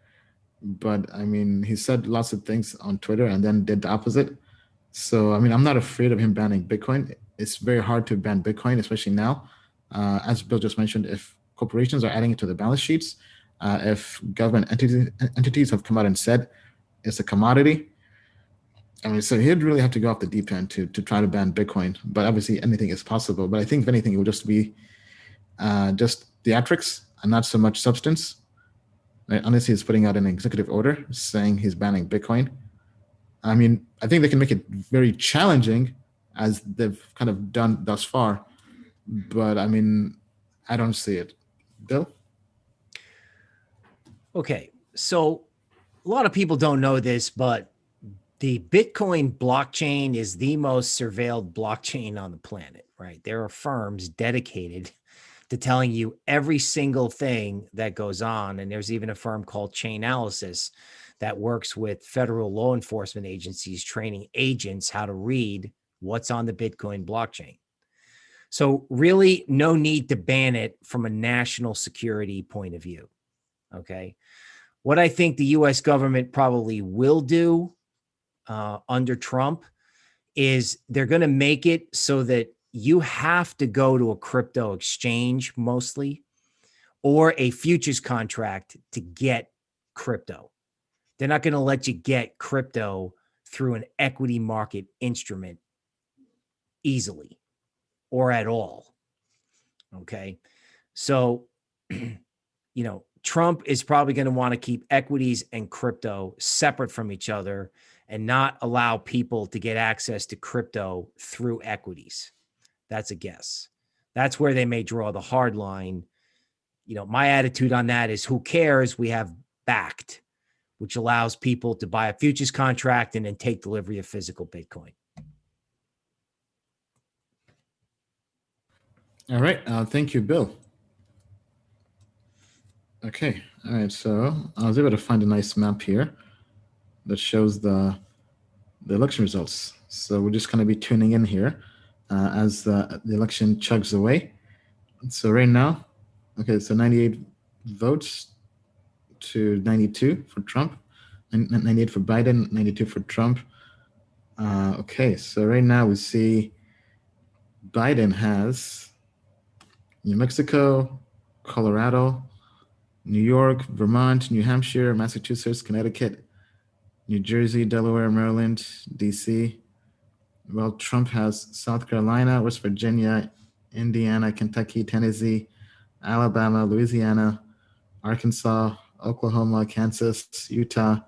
but I mean, he said lots of things on Twitter and then did the opposite. So, I mean, I'm not afraid of him banning Bitcoin. It's very hard to ban Bitcoin, especially now. As Bill just mentioned, if corporations are adding it to the balance sheets, if government entities have come out and said it's a commodity, I mean, so he'd really have to go off the deep end to try to ban Bitcoin. But obviously, anything is possible. But I think if anything, it will just be just theatrics and not so much substance. Right? Unless he's putting out an executive order saying he's banning Bitcoin. I mean, I think they can make it very challenging, as they've kind of done thus far. But I mean, I don't see it. Bill? Okay, so a lot of people don't know this, but the Bitcoin blockchain is the most surveilled blockchain on the planet, right? There are firms dedicated to telling you every single thing that goes on. And there's even a firm called Chainalysis that works with federal law enforcement agencies, training agents how to read what's on the Bitcoin blockchain. So really no need to ban it from a national security point of view. Okay. What I think the US government probably will do under Trump is they're going to make it so that you have to go to a crypto exchange mostly, or a futures contract to get crypto. They're not going to let you get crypto through an equity market instrument easily or at all. Okay. So, Trump is probably going to want to keep equities and crypto separate from each other and not allow people to get access to crypto through equities. That's a guess. That's where they may draw the hard line. My attitude on that is who cares? We have backed, which allows people to buy a futures contract and then take delivery of physical Bitcoin. All right. Thank you, Bill. Okay. All right. So I was able to find a nice map here that shows the election results. So we're just going to be tuning in here as the election chugs away. So right now, okay, so 98 votes to 92 for Trump, 98 for Biden, 92 for Trump. Okay, so right now we see Biden has New Mexico, Colorado, New York, Vermont, New Hampshire, Massachusetts, Connecticut, New Jersey, Delaware, Maryland, DC. Well, Trump has South Carolina, West Virginia, Indiana, Kentucky, Tennessee, Alabama, Louisiana, Arkansas, Oklahoma, Kansas, Utah,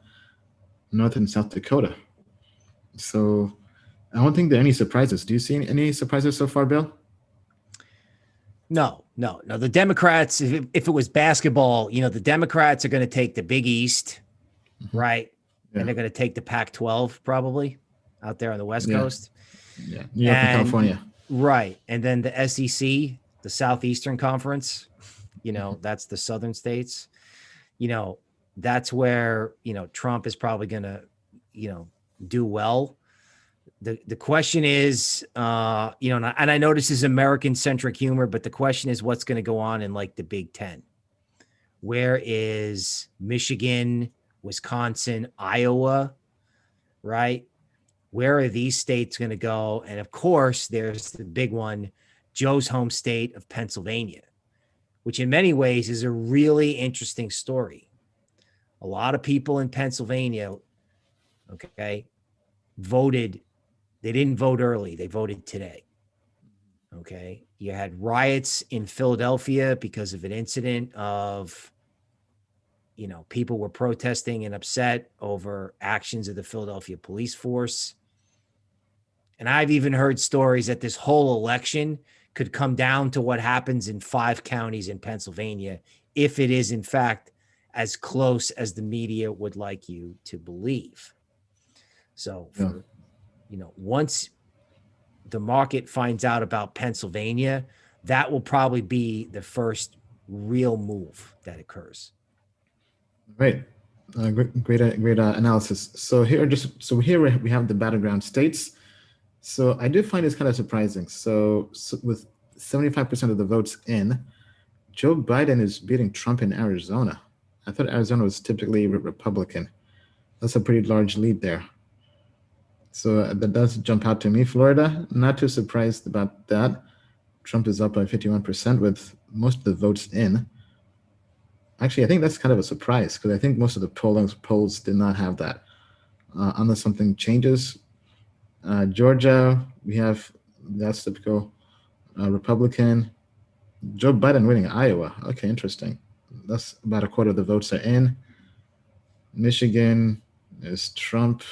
North and South Dakota. So I don't think there are any surprises. Do you see any surprises so far, Bill? No. The Democrats, if it was basketball, the Democrats are going to take the Big East, right? Yeah. And they're going to take the Pac-12 probably out there on the West Coast. Yeah, New York and California. Right. And then the SEC, the Southeastern Conference, that's the southern states. That's where, Trump is probably going to, do well. the question is, and I know this is American centric humor, but the question is what's going to go on in like the Big Ten. Where is Michigan, Wisconsin, Iowa, right? Where are these states going to go? And of course, there's the big one, Joe's home state of Pennsylvania, which in many ways is a really interesting story. A lot of people in Pennsylvania, okay, voted. They didn't vote early. They voted today. Okay. You had riots in Philadelphia because of an incident of, people were protesting and upset over actions of the Philadelphia police force. And I've even heard stories that this whole election could come down to what happens in 5 counties in Pennsylvania, if it is in fact as close as the media would like you to believe. So for, once the market finds out about Pennsylvania, that will probably be the first real move that occurs. Right. Great analysis. So here we have the Battleground States. So I do find this kind of surprising. So with 75% of the votes in, Joe Biden is beating Trump in Arizona. I thought Arizona was typically Republican. That's a pretty large lead there. So that does jump out to me. Florida, not too surprised about that. Trump is up by 51% with most of the votes in. Actually, I think that's kind of a surprise because I think most of the polls did not have that. Unless something changes. Georgia, we have, that's typical Republican. Joe Biden winning Iowa. Okay, interesting. That's about a quarter of the votes are in. Michigan is Trump.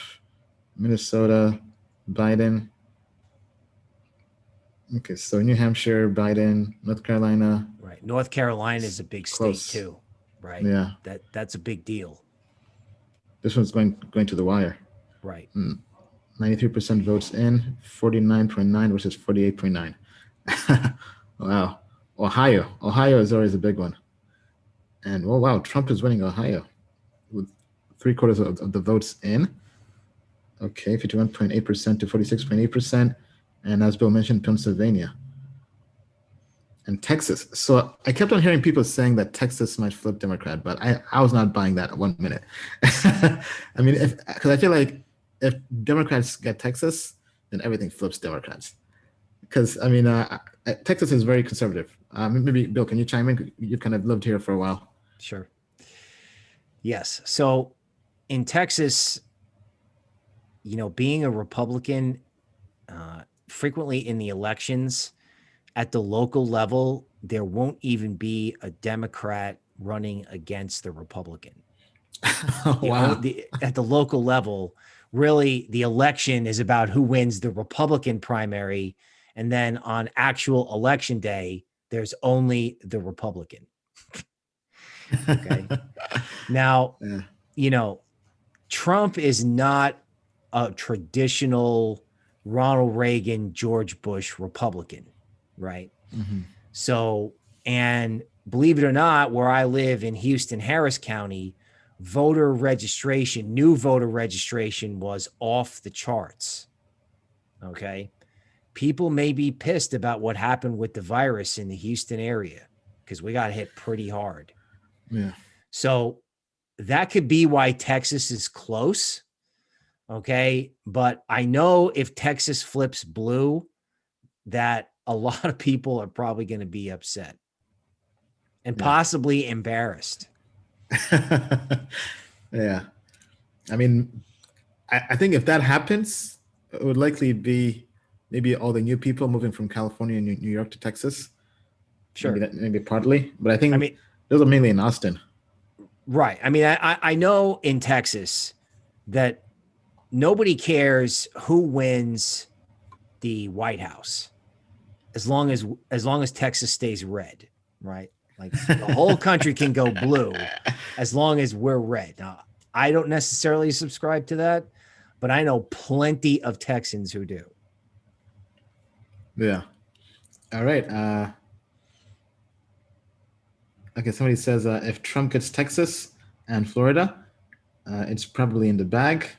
Minnesota, Biden. Okay, so New Hampshire, Biden. North Carolina. Right. North Carolina is a big state too, right? Yeah. That's a big deal. This one's going to the wire. Right. 93% votes in, 49.9 versus 48.9. Wow. Ohio is always a big one. And oh wow, Trump is winning Ohio with 3/4 of the votes in. Okay, 51.8% to 46.8%. And as Bill mentioned, Pennsylvania and Texas. So I kept on hearing people saying that Texas might flip Democrat, but I was not buying that 1 minute. I mean, because I feel like if Democrats get Texas, then everything flips Democrats. Because I mean, Texas is very conservative. Maybe Bill, can you chime in? You've kind of lived here for a while. Sure. Yes. So in Texas, being a Republican, frequently in the elections at the local level, there won't even be a Democrat running against the Republican. Wow. At the local level, really, the election is about who wins the Republican primary. And then on actual election day, there's only the Republican. Okay. Now, Trump is not a traditional Ronald Reagan, George Bush Republican, right? Mm-hmm. So, and believe it or not, where I live in Houston, Harris County, new voter registration was off the charts. Okay. People may be pissed about what happened with the virus in the Houston area because we got hit pretty hard. Yeah. So that could be why Texas is close. Okay. But I know if Texas flips blue, that a lot of people are probably going to be upset and possibly embarrassed. Yeah. I mean, I think if that happens, it would likely be maybe all the new people moving from California and New York to Texas. Sure. Maybe partly, but I think those are mainly in Austin. Right. I mean, I know in Texas that nobody cares who wins the White House as long as Texas stays red, right? Like the whole country can go blue as long as we're red. Now, I don't necessarily subscribe to that, but I know plenty of Texans who do. Yeah. All right. Okay, somebody says if Trump gets Texas and Florida, it's probably in the bag.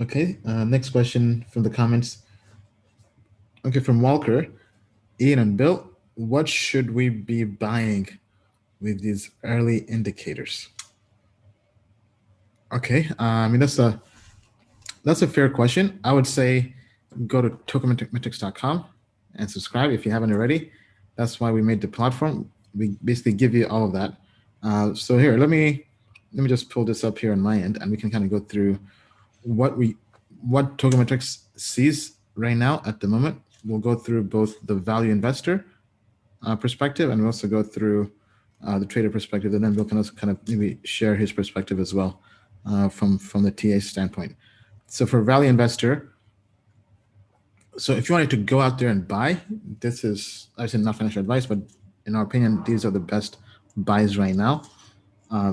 Okay. Next question from the comments. Okay, from Walker, Ian and Bill, what should we be buying with these early indicators? Okay. I mean that's a fair question. I would say go to tokenmetrics.com and subscribe if you haven't already. That's why we made the platform. We basically give you all of that. So here, let me just pull this up here on my end, and we can kind of go through what Tokenmetrics sees right now at the moment. We'll go through both the value investor perspective, and we'll also go through the trader perspective, and then Bill can also kind of maybe share his perspective as well from the TA standpoint. So for value investor, so if you wanted to go out there and buy, this is obviously not financial advice, but in our opinion, these are the best buys right now.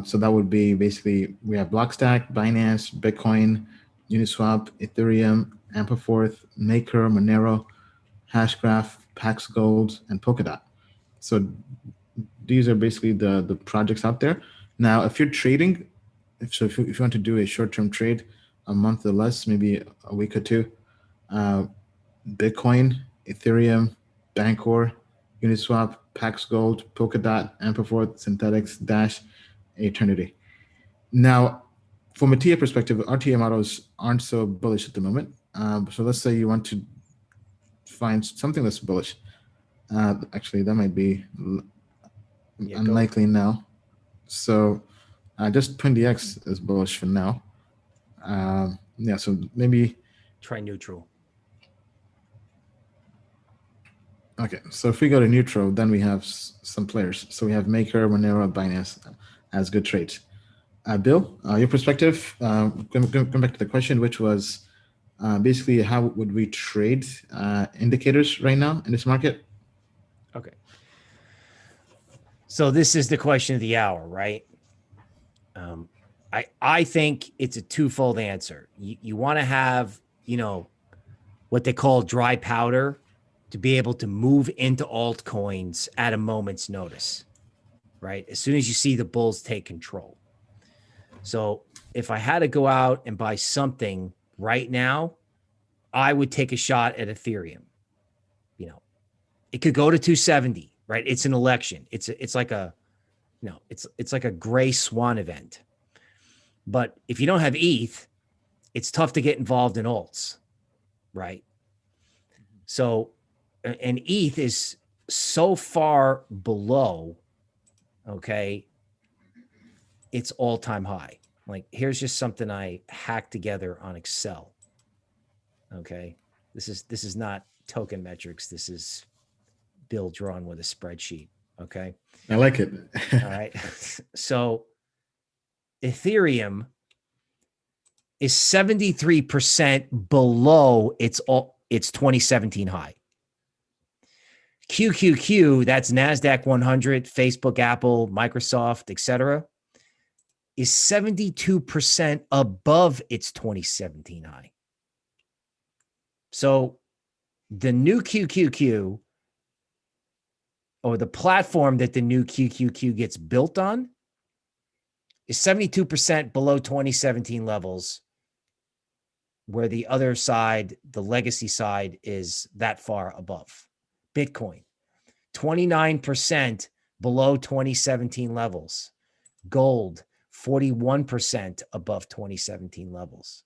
So that would be basically we have Blockstack, Binance, Bitcoin, Uniswap, Ethereum, Ampleforth, Maker, Monero, Hashgraph, Pax Gold, and Polkadot. So these are basically the projects out there. Now, if you're trading, if you want to do a short-term trade, a month or less, maybe a week or two, Bitcoin, Ethereum, Bancor, Uniswap, Pax Gold, Polkadot, Ampleforth, Synthetics, Dash, Eternity. Now, from a TA perspective, our TA models aren't so bullish at the moment. So let's say you want to find something that's bullish. Actually, that might be unlikely now. So just 20x is bullish for now. Yeah, so maybe try neutral. Okay, so if we go to neutral, then we have some players. So we have Maker, Monero, Binance as good trades. Bill, your perspective, going back to the question, which was basically how would we trade indicators right now in this market? Okay. So this is the question of the hour, right? I think it's a twofold answer. You want to have, what they call dry powder to be able to move into altcoins at a moment's notice, right? As soon as you see the bulls take control. So if I had to go out and buy something right now, I would take a shot at Ethereum. It could go to 270, right? It's an election. It's like it's like a gray swan event. But if you don't have ETH, it's tough to get involved in alts, right? So, and ETH is so far below, okay, it's all-time high. Like, here's just something I hacked together on Excel. Okay, this is not token metrics. This is Bill drawn with a spreadsheet. Okay, I like it. All right, so Ethereum is 73% below its 2017 high. QQQ, that's NASDAQ 100, Facebook, Apple, Microsoft, etc., is 72% above its 2017 high. So the new QQQ, or the platform that the new QQQ gets built on, is 72% below 2017 levels, where the other side, the legacy side, is that far above. Bitcoin, 29% below 2017 levels. Gold, 41% above 2017 levels.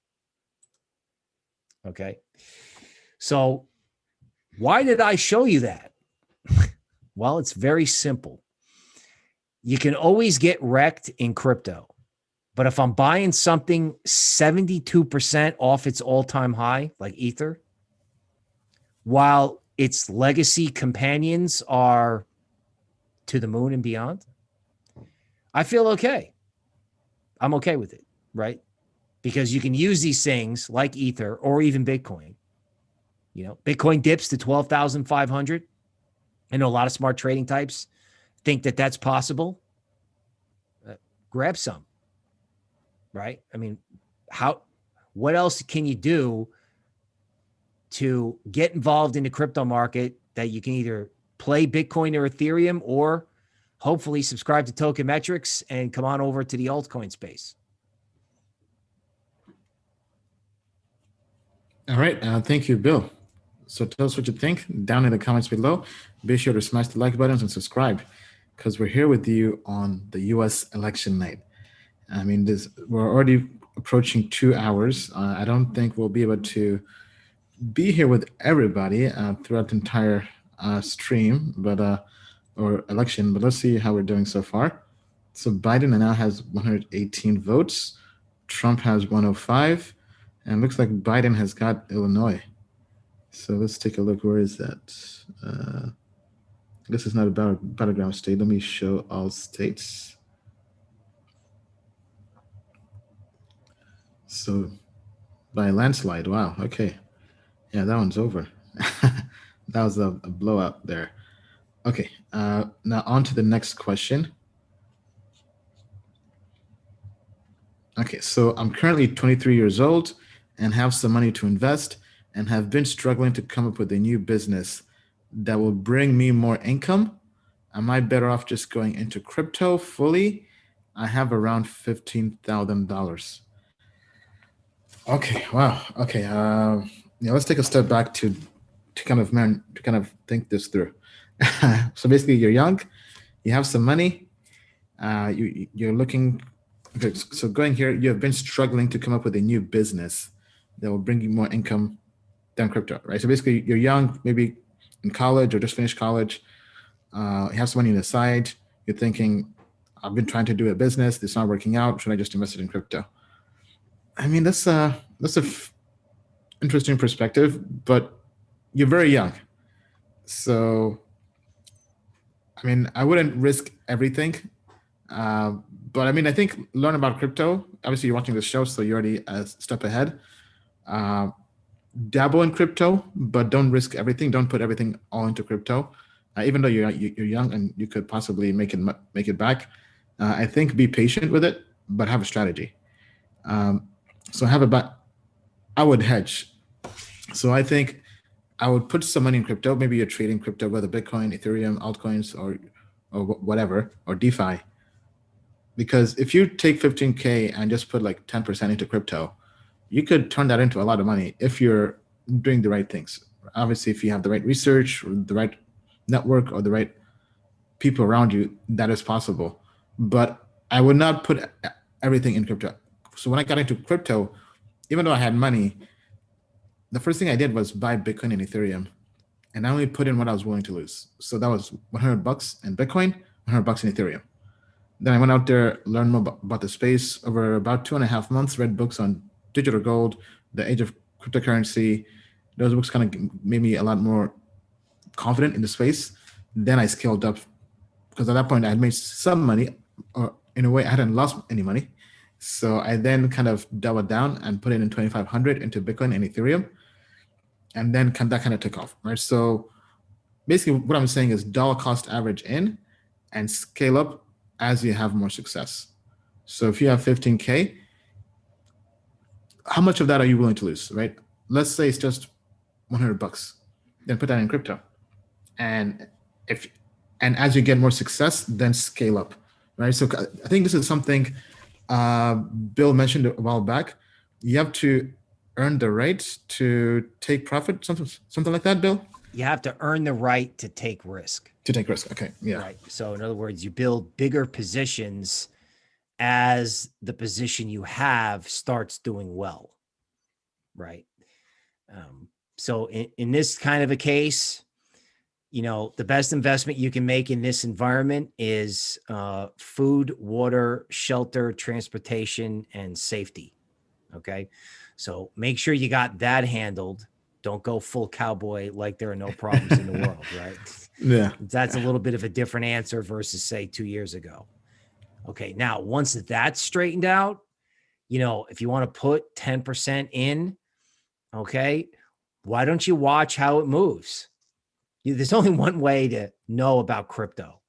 Okay. So why did I show you that? Well, it's very simple. You can always get wrecked in crypto. But if I'm buying something 72% off its all-time high, like Ether, while its legacy companions are to the moon and beyond, I feel okay. I'm okay with it, right? Because you can use these things like Ether or even Bitcoin. Bitcoin dips to 12,500. I know a lot of smart trading types think that that's possible. Grab some, right? I mean, what else can you do to get involved in the crypto market that you can either play Bitcoin or Ethereum, or hopefully subscribe to Token Metrics and come on over to the altcoin space? All right. Thank you, Bill. So tell us what you think down in the comments below. Be sure to smash the like buttons and subscribe because we're here with you on the US election night. I mean, we're already approaching 2 hours. I don't think we'll be able to be here with everybody throughout the entire stream, or election. But let's see how we're doing so far. So Biden now has 118 votes. Trump has 105, and looks like Biden has got Illinois. So let's take a look. Where is that? I guess it's not about Battleground State. Let me show all states. So by a landslide. Wow. Okay. Yeah, that one's over. That was a blowout there. Okay. Now on to the next question. Okay, so I'm currently 23 years old and have some money to invest and have been struggling to come up with a new business that will bring me more income. Am I better off just going into crypto fully? I have around $15,000. Okay, wow. Okay, yeah, let's take a step back to kind of think this through. So basically, you're young, you have some money, you're looking. Okay, so going here, you have been struggling to come up with a new business that will bring you more income than crypto, right? So basically, you're young, maybe in college or just finished college. You have some money on the side. You're thinking, I've been trying to do a business. It's not working out. Should I just invest it in crypto? I mean, that's interesting perspective, but you're very young. So, I mean, I wouldn't risk everything. Uh, but I mean, I think learn about crypto. Obviously, you're watching this show, so you're already a step ahead. Uh, Dabble in crypto, but don't risk everything. Don't put everything all into crypto. Even though you're young and you could possibly make it back, I think be patient with it, but have a strategy. Um, so have a I would hedge. So I think I would put some money in crypto. Maybe you're trading crypto, whether Bitcoin, Ethereum, altcoins, or whatever, or DeFi. Because if you take 15K and just put like 10% into crypto, you could turn that into a lot of money if you're doing the right things. Obviously, if you have the right research, or the right network, or the right people around you, that is possible. But I would not put everything in crypto. So when I got into crypto, even though I had money, the first thing I did was buy Bitcoin and Ethereum, and I only put in what I was willing to lose. So that was $100 in Bitcoin, $100 in Ethereum. Then I went out there, learned more about the space over about 2.5 months, read books on digital gold, the age of cryptocurrency. Those books kind of made me a lot more confident in the space. Then I scaled up because at that point I had made some money, or in a way I hadn't lost any money. So I then kind of doubled down and put it in 2,500 into Bitcoin and Ethereum. And then that kind of took off, right? So basically what I'm saying is dollar cost average in and scale up as you have more success. So if you have 15K, how much of that are you willing to lose, right? Let's say it's just $100. Then put that in crypto. And if and as you get more success, then scale up, right? So I think this is something Bill mentioned a while back. You have to earn the right to take profit, something like that, Bill? You have to earn the right to take risk. To take risk. Okay. Yeah. Right. So in other words, you build bigger positions as the position you have starts doing well. Right. So in this kind of a case, the best investment you can make in this environment is food, water, shelter, transportation, and safety. Okay. So make sure you got that handled. Don't go full cowboy like there are no problems in the world, right? Yeah. That's a little bit of a different answer versus, say, 2 years ago. Okay. Now, once that's straightened out, if you want to put 10% in, okay, why don't you watch how it moves? There's only one way to know about crypto.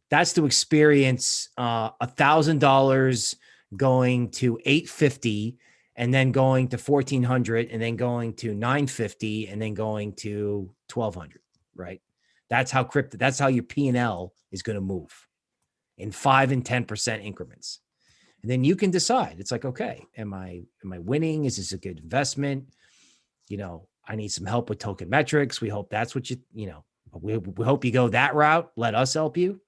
That's to experience $1,000 going to $850 and then going to $1,400 and then going to $950 and then going to $1,200, right? That's how your P&L is going to move in 5 and 10% increments. And then you can decide. It's like, okay, am I winning? Is this a good investment? I need some help with token metrics. We hope that's what we hope you go that route. Let us help you.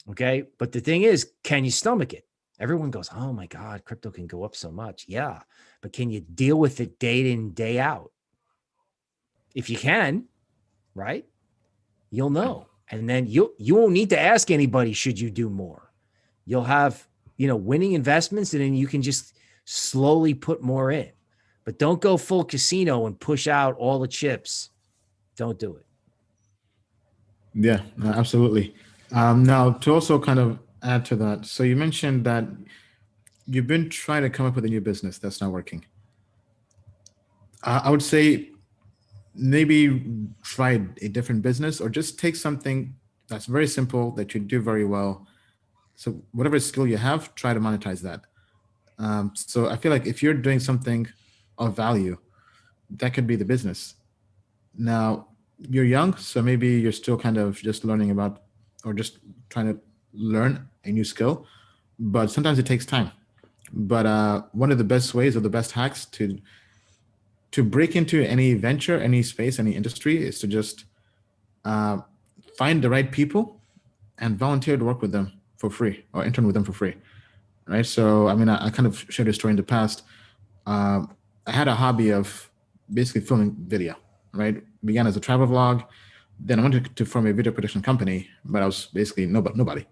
Okay. But the thing is, can you stomach it? Everyone goes, oh my God, crypto can go up so much. Yeah. But can you deal with it day in, day out? If you can, right, you'll know. And then you won't need to ask anybody, should you do more? You'll have, winning investments, and then you can just slowly put more in. But don't go full casino and push out all the chips. Don't do it. Yeah, absolutely. Now, to also kind of add to that, so you mentioned that you've been trying to come up with a new business that's not working. I would say maybe try a different business, or just take something that's very simple that you do very well. So whatever skill you have, try to monetize that. So I feel like if you're doing something of value, that could be the business. Now, you're young, so maybe you're still kind of just learning about, or just trying to learn a new skill, but sometimes it takes time. But one of the best ways, or the best hacks to break into any venture, any space, any industry, is to just find the right people and volunteer to work with them for free, or intern with them for free, right? So, I mean, I kind of shared a story in the past. I had a hobby of basically filming video, right? Began as a travel vlog. Then I wanted to form a video production company, but I was basically nobody.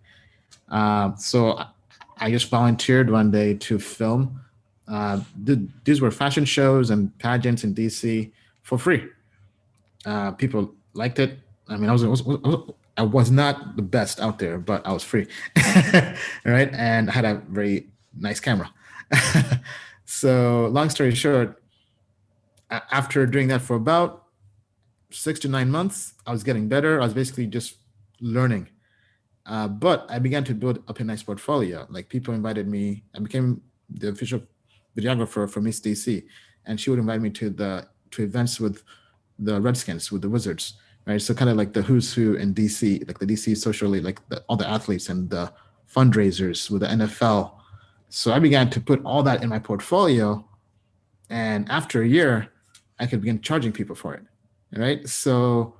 So I just volunteered one day to film. These were fashion shows and pageants in DC for free. People liked it. I mean, I was not the best out there, but I was free, right? And I had a very nice camera. So, long story short, after doing that for about 6 to 9 months, I was getting better. I was basically just learning. But I began to build up a nice portfolio. Like, people invited me. I became the official videographer for Miss DC, and she would invite me to events with the Redskins, with the Wizards, right? So kind of like the who's who in DC, like the DC socially, like all the athletes and the fundraisers with the NFL. So I began to put all that in my portfolio, and after a year, I could begin charging people for it, right? So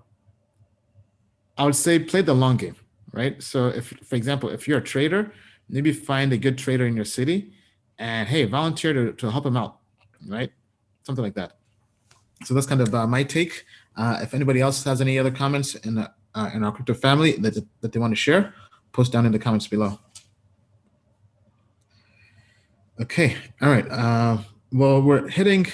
I would say play the long game, right? So if, for example, if you're a trader, maybe find a good trader in your city, and hey, volunteer to help them out, right? Something like that. So that's kind of my take. If anybody else has any other comments in our crypto family that they want to share, post down in the comments below. Okay, all right. Well, we're hitting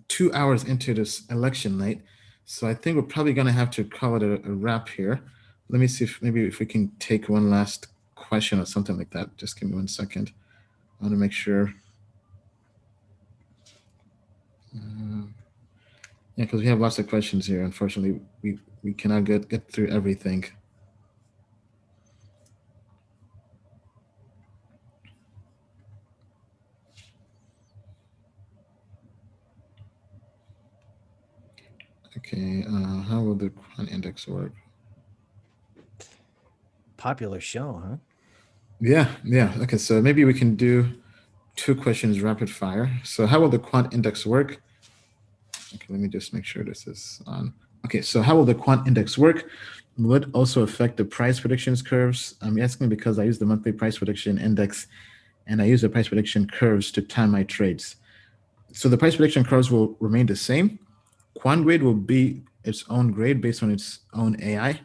2 hours into this election night, so I think we're probably going to have to call it a wrap here. Let me see if we can take one last question or something like that. Just give me 1 second. I want to make sure. Yeah, because we have lots of questions here. Unfortunately, we cannot get through everything. Okay, how will the Quant index work? Popular show, huh? Yeah. Okay, so maybe we can do 2 questions rapid fire. So how will the Quant index work? Okay, let me just make sure this is on. Okay, so how will the Quant index work? Will it also affect the price predictions curves? I'm asking because I use the monthly price prediction index, and I use the price prediction curves to time my trades. So the price prediction curves will remain the same. Quant grade will be its own grade based on its own AI.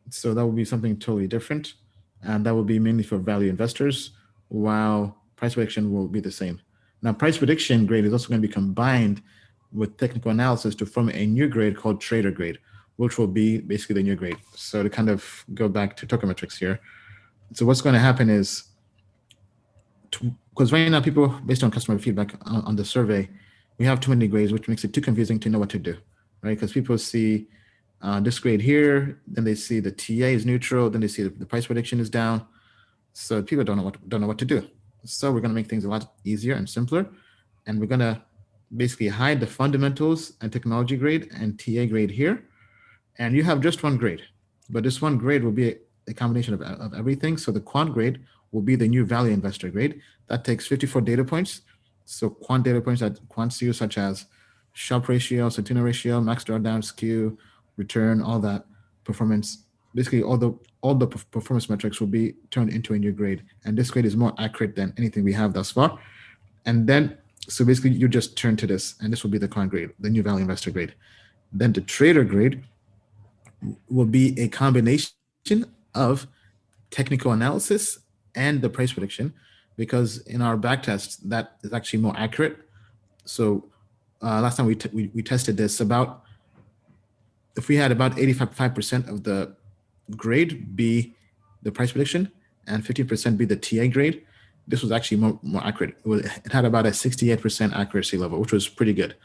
So that will be something totally different. And that will be mainly for value investors, while price prediction will be the same. Now, price prediction grade is also going to be combined with technical analysis to form a new grade called trader grade, which will be basically the new grade. So to kind of go back to token metrics here. So what's going to happen is, because right now people, based on customer feedback on the survey, we have too many grades, which makes it too confusing to know what to do, right? Because people see this grade here, then they see the TA is neutral, then they see the price prediction is down. So people don't know what to do. So we're going to make things a lot easier and simpler, and we're going to basically hide the fundamentals and technology grade and TA grade here, and you have just one grade. But this one grade will be a combination of everything. So the quant grade will be the new value investor grade. That takes 54 data points, So quant data points that quants use, such as Sharpe ratio, Centino ratio, max drawdown, skew, return, all that performance, basically all the performance metrics will be turned into a new grade. And this grade is more accurate than anything we have thus far. And then, so basically you just turn to this, and this will be the quant grade, the new value investor grade. Then the trader grade will be a combination of technical analysis and the price prediction, because in our backtest, that is actually more accurate. So last time we tested this, if we had about 85% of the grade be the price prediction and 50% be the TA grade, this was actually more accurate. It had about a 68% accuracy level, which was pretty good.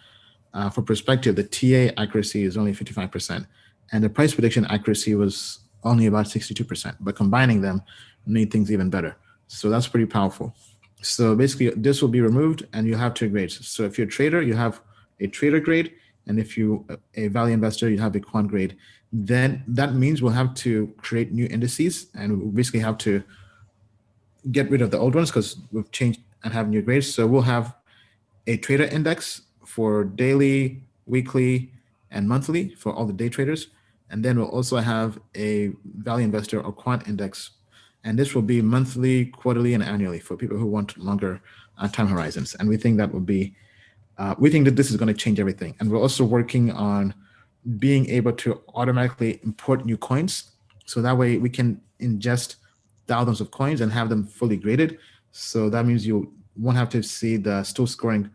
For perspective, the TA accuracy is only 55%, and the price prediction accuracy was only about 62%. But combining them made things even better. So that's pretty powerful. So basically, this will be removed, and you'll have two grades. So if you're a trader, you have a trader grade, and if you a value investor, you have a quant grade. Then that means we'll have to create new indices, and we'll basically have to get rid of the old ones because we've changed and have new grades. So we'll have a trader index for daily, weekly, and monthly for all the day traders. And then we'll also have a value investor or quant index. And this will be monthly, quarterly, and annually for people who want longer time horizons. And we think that will be, we think that this is going to change everything. And we're also working on being able to automatically import new coins. So that way we can ingest thousands of coins and have them fully graded. So that means you won't have to see the still scoring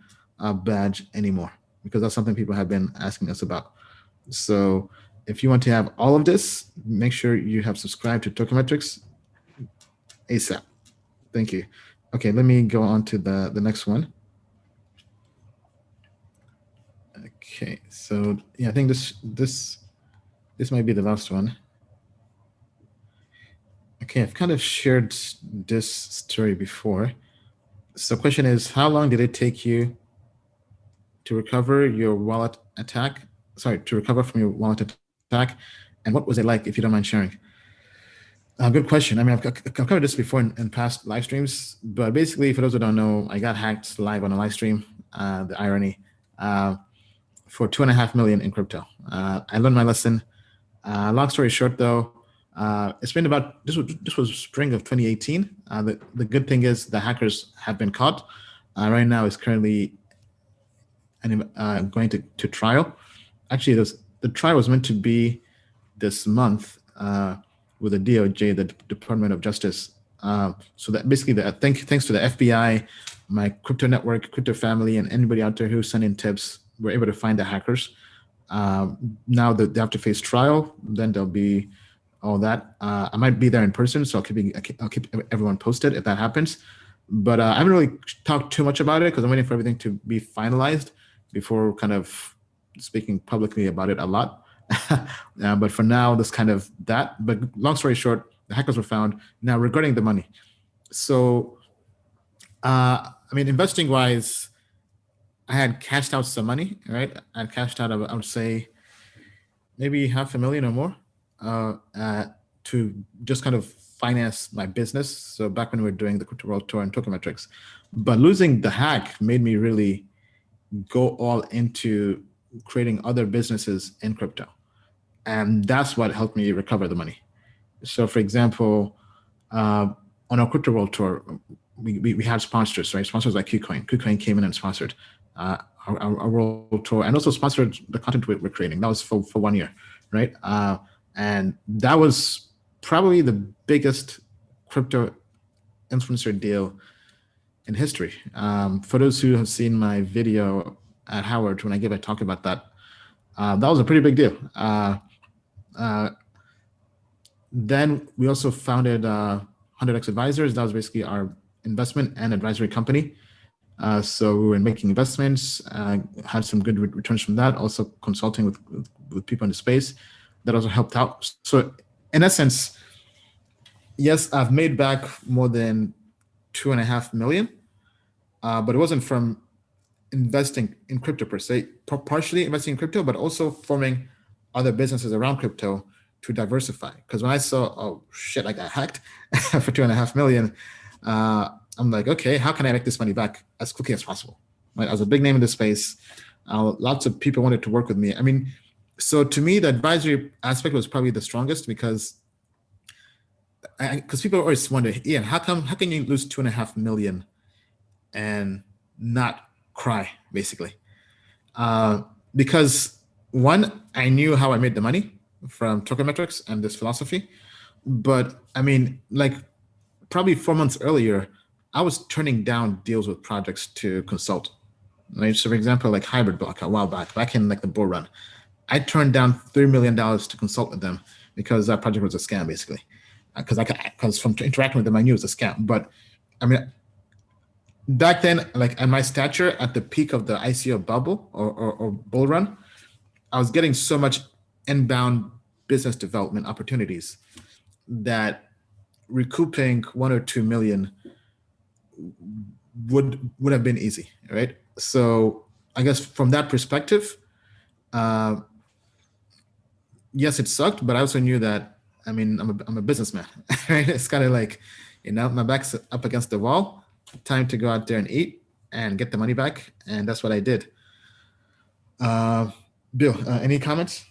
badge anymore, because that's something people have been asking us about. So if you want to have all of this, make sure you have subscribed to Tokenmetrics ASAP. Thank you. Okay, let me go on to the next one. Okay, so yeah, I think this might be the last one. Okay, I've kind of shared this story before. So question is, how long did it take you to recover your wallet attack? Sorry, to recover from your wallet attack, and what was it like, if you don't mind sharing? Good question. I mean, I've covered this before in past live streams, but basically, for those who don't know, I got hacked live on a live stream. The irony, for 2.5 million in crypto. I learned my lesson. Long story short, though, it's been about this was spring of 2018. The good thing is the hackers have been caught. Right now, it's currently going to trial. Actually, the trial was meant to be this month with the DOJ, the Department of Justice. So that basically, thanks to the FBI, my crypto network, crypto family, and anybody out there who sent in tips, we're able to find the hackers. Now that they have to face trial, then there'll be all that. I might be there in person, so I'll keep everyone posted if that happens. But I haven't really talked too much about it because I'm waiting for everything to be finalized before kind of speaking publicly about it a lot. But for now, that's kind of that. But long story short, the hackers were found. Now regarding the money, so I mean, investing wise, I had cashed out some money, right? I had cashed out, I would say, maybe $500,000 or more to just kind of finance my business. So back when we were doing the Crypto World Tour and Tokenmetrics, but losing the hack made me really go all into creating other businesses in crypto. And that's what helped me recover the money. So for example, on our Crypto World Tour, we had sponsors, right? Sponsors like KuCoin. KuCoin came in and sponsored our world tour, and also sponsored the content we're creating. That was for 1 year, right? And that was probably the biggest crypto influencer deal in history. For those who have seen my video at Howard when I gave a talk about that, that was a pretty big deal. Then we also founded 100x Advisors. That was basically our investment and advisory company. So we were making investments, had some good returns from that, also consulting with people in the space. That also helped out. So in essence, yes, I've made back more than 2.5 million, but it wasn't from investing in crypto per se, partially investing in crypto, but also forming other businesses around crypto to diversify. Because when I saw, oh shit, I got hacked for 2.5 million, I'm like, okay, how can I make this money back as quickly as possible? Right? I was a big name in the space. Lots of people wanted to work with me. I mean, so to me, the advisory aspect was probably the strongest because people always wonder, Ian, how can you lose 2.5 million and not cry, basically? Because one, I knew how I made the money from Tokenmetrics and this philosophy, but I mean, like probably 4 months earlier, I was turning down deals with projects to consult. Right? So, for example, like Hybrid Block a while back in like the bull run, I turned down $3 million to consult with them because that project was a scam, basically. Because from interacting with them, I knew it was a scam. But I mean, back then, like at my stature, at the peak of the ICO bubble or bull run, I was getting so much inbound business development opportunities that recouping 1 or 2 million would have been easy, right? So I guess from that perspective, uh, yes, it sucked, but I also knew that I mean I'm a businessman, right? It's kind of like, my back's up against the wall. Time to go out there and eat and get the money back, and that's what I did. Uh, Bill, any comments?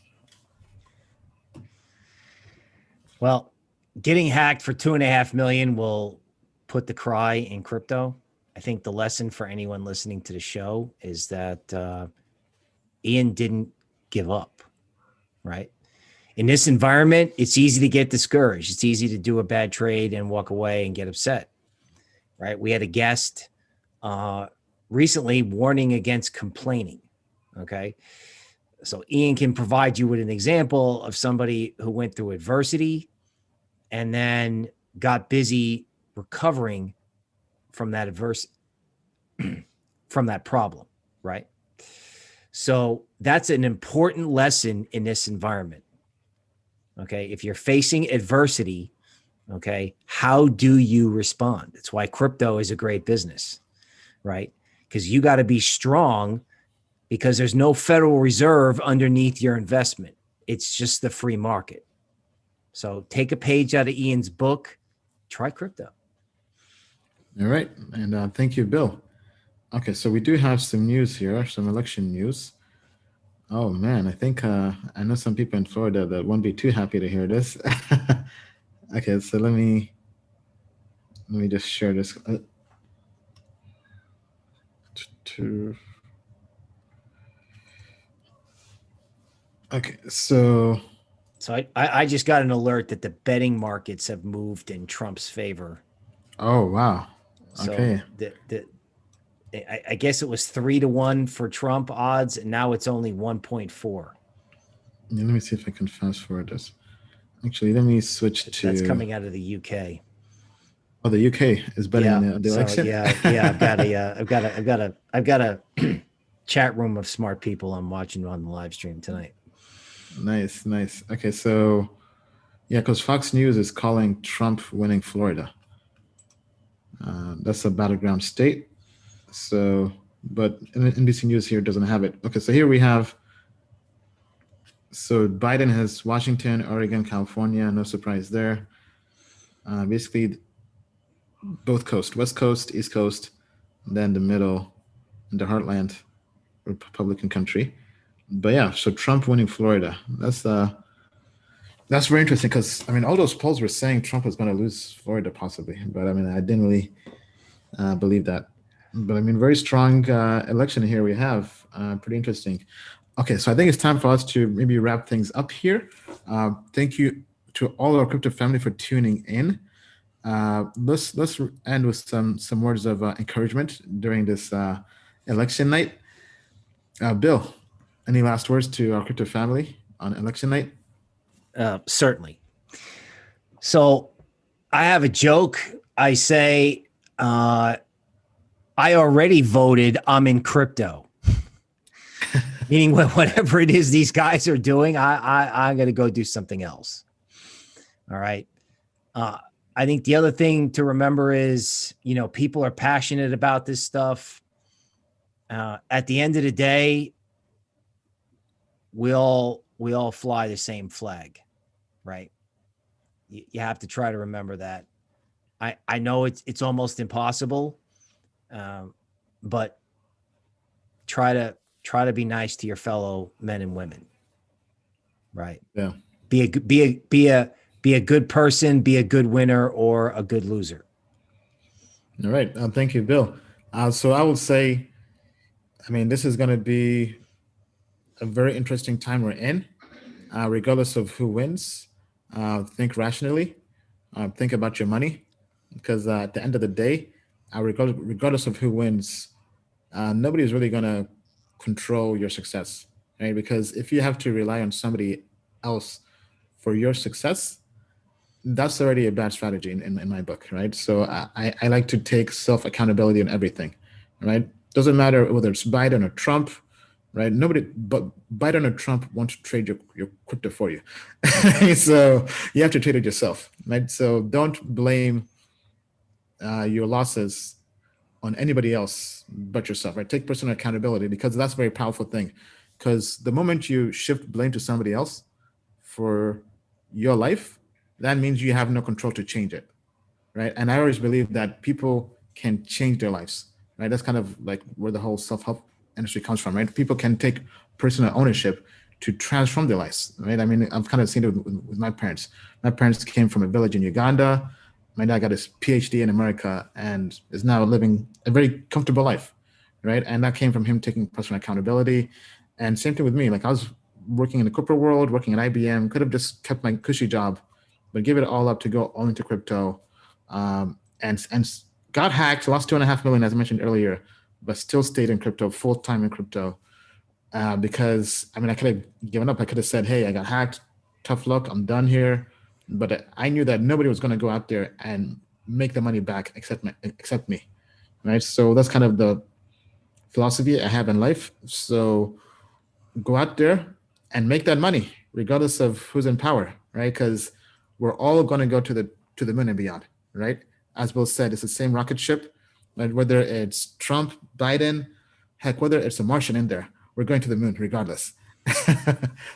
Well, getting hacked for 2.5 million will put the cry in crypto. I think the lesson for anyone listening to the show is that Ian didn't give up, right? In this environment, it's easy to get discouraged. It's easy to do a bad trade and walk away and get upset, right? We had a guest recently warning against complaining, okay? So Ian can provide you with an example of somebody who went through adversity and then got busy recovering from that from that problem, right? So that's an important lesson in this environment. Okay. If you're facing adversity, okay, how do you respond? That's why crypto is a great business, right? Because you got to be strong because there's no Federal Reserve underneath your investment. It's just the free market. So take a page out of Ian's book, try crypto. All right. And thank you, Bill. Okay, so we do have some news here, some election news. Oh man, I think I know some people in Florida that won't be too happy to hear this. Okay, so let me just share this. To Okay, so I just got an alert that the betting markets have moved in Trump's favor. oh wow. So Okay. I guess it was 3-1 for Trump odds, and now it's only 1.4. Yeah, let me see if I can fast forward this. Actually, let me switch to. That's coming out of the UK. Oh, the UK is betting on the So election. yeah. I've got a chat room of smart people I'm watching on the live stream tonight. Nice. Okay, so yeah, because Fox News is calling Trump winning Florida. That's a battleground state. So, but NBC News here doesn't have it. Okay, so here we have. So Biden has Washington, Oregon, California. No surprise there. Basically, both coast, West Coast, East Coast, then the middle, the heartland, Republican country. But yeah, so Trump winning Florida. That's very interesting because I mean, all those polls were saying Trump was going to lose Florida possibly, but I mean, I didn't really believe that. But I mean, very strong election here we have. Pretty interesting. Okay, so I think it's time for us to maybe wrap things up here. Thank you to all our crypto family for tuning in. Let's end with some words of encouragement during this election night. Bill, any last words to our crypto family on election night? Certainly. So I have a joke. I say, I already voted. I'm in crypto. Meaning whatever it is these guys are doing, I'm going to go do something else. All right. I think the other thing to remember is, people are passionate about this stuff. At the end of the day, we all fly the same flag, right? You have to try to remember that. I know it's almost impossible, but try to be nice to your fellow men and women. Right. Yeah. Be a good person, be a good winner or a good loser. All right. Thank you, Bill. So I would say, I mean, this is going to be a very interesting time we're in, regardless of who wins. Think rationally, think about your money, because at the end of the day, regardless of who wins, nobody's really going to control your success, right? Because if you have to rely on somebody else for your success, that's already a bad strategy in my book, right? So I like to take self accountability in everything, right? Doesn't matter whether it's Biden or Trump, right? Nobody but Biden or Trump want to trade your crypto for you. So you have to trade it yourself, right? So don't blame your losses on anybody else but yourself, right? Take personal accountability, because that's a very powerful thing. Because the moment you shift blame to somebody else for your life, that means you have no control to change it, right? And I always believe that people can change their lives, right? That's kind of like where the whole self-help industry comes from, right? People can take personal ownership to transform their lives, right? I mean, I've kind of seen it with my parents. My parents came from a village in Uganda. My dad got his PhD in America and is now living a very comfortable life, right? And that came from him taking personal accountability. And same thing with me. Like I was working in the corporate world, working at IBM, could have just kept my cushy job, but give it all up to go all into crypto, and got hacked, lost 2.5 million as I mentioned earlier, but still stayed in crypto, full time in crypto, because I mean I could have given up. I could have said, "Hey, I got hacked. Tough luck. I'm done here." But I knew that nobody was going to go out there and make the money back except me, right? So that's kind of the philosophy I have in life. So go out there and make that money, regardless of who's in power, right? Because we're all going to go to the moon and beyond, right? As Bill said, it's the same rocket ship, right? Whether it's Trump, Biden, heck, whether it's a Martian in there, we're going to the moon regardless.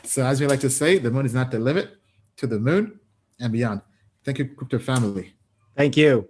So as we like to say, the moon is not the limit, to the moon and beyond. Thank you, crypto family. Thank you.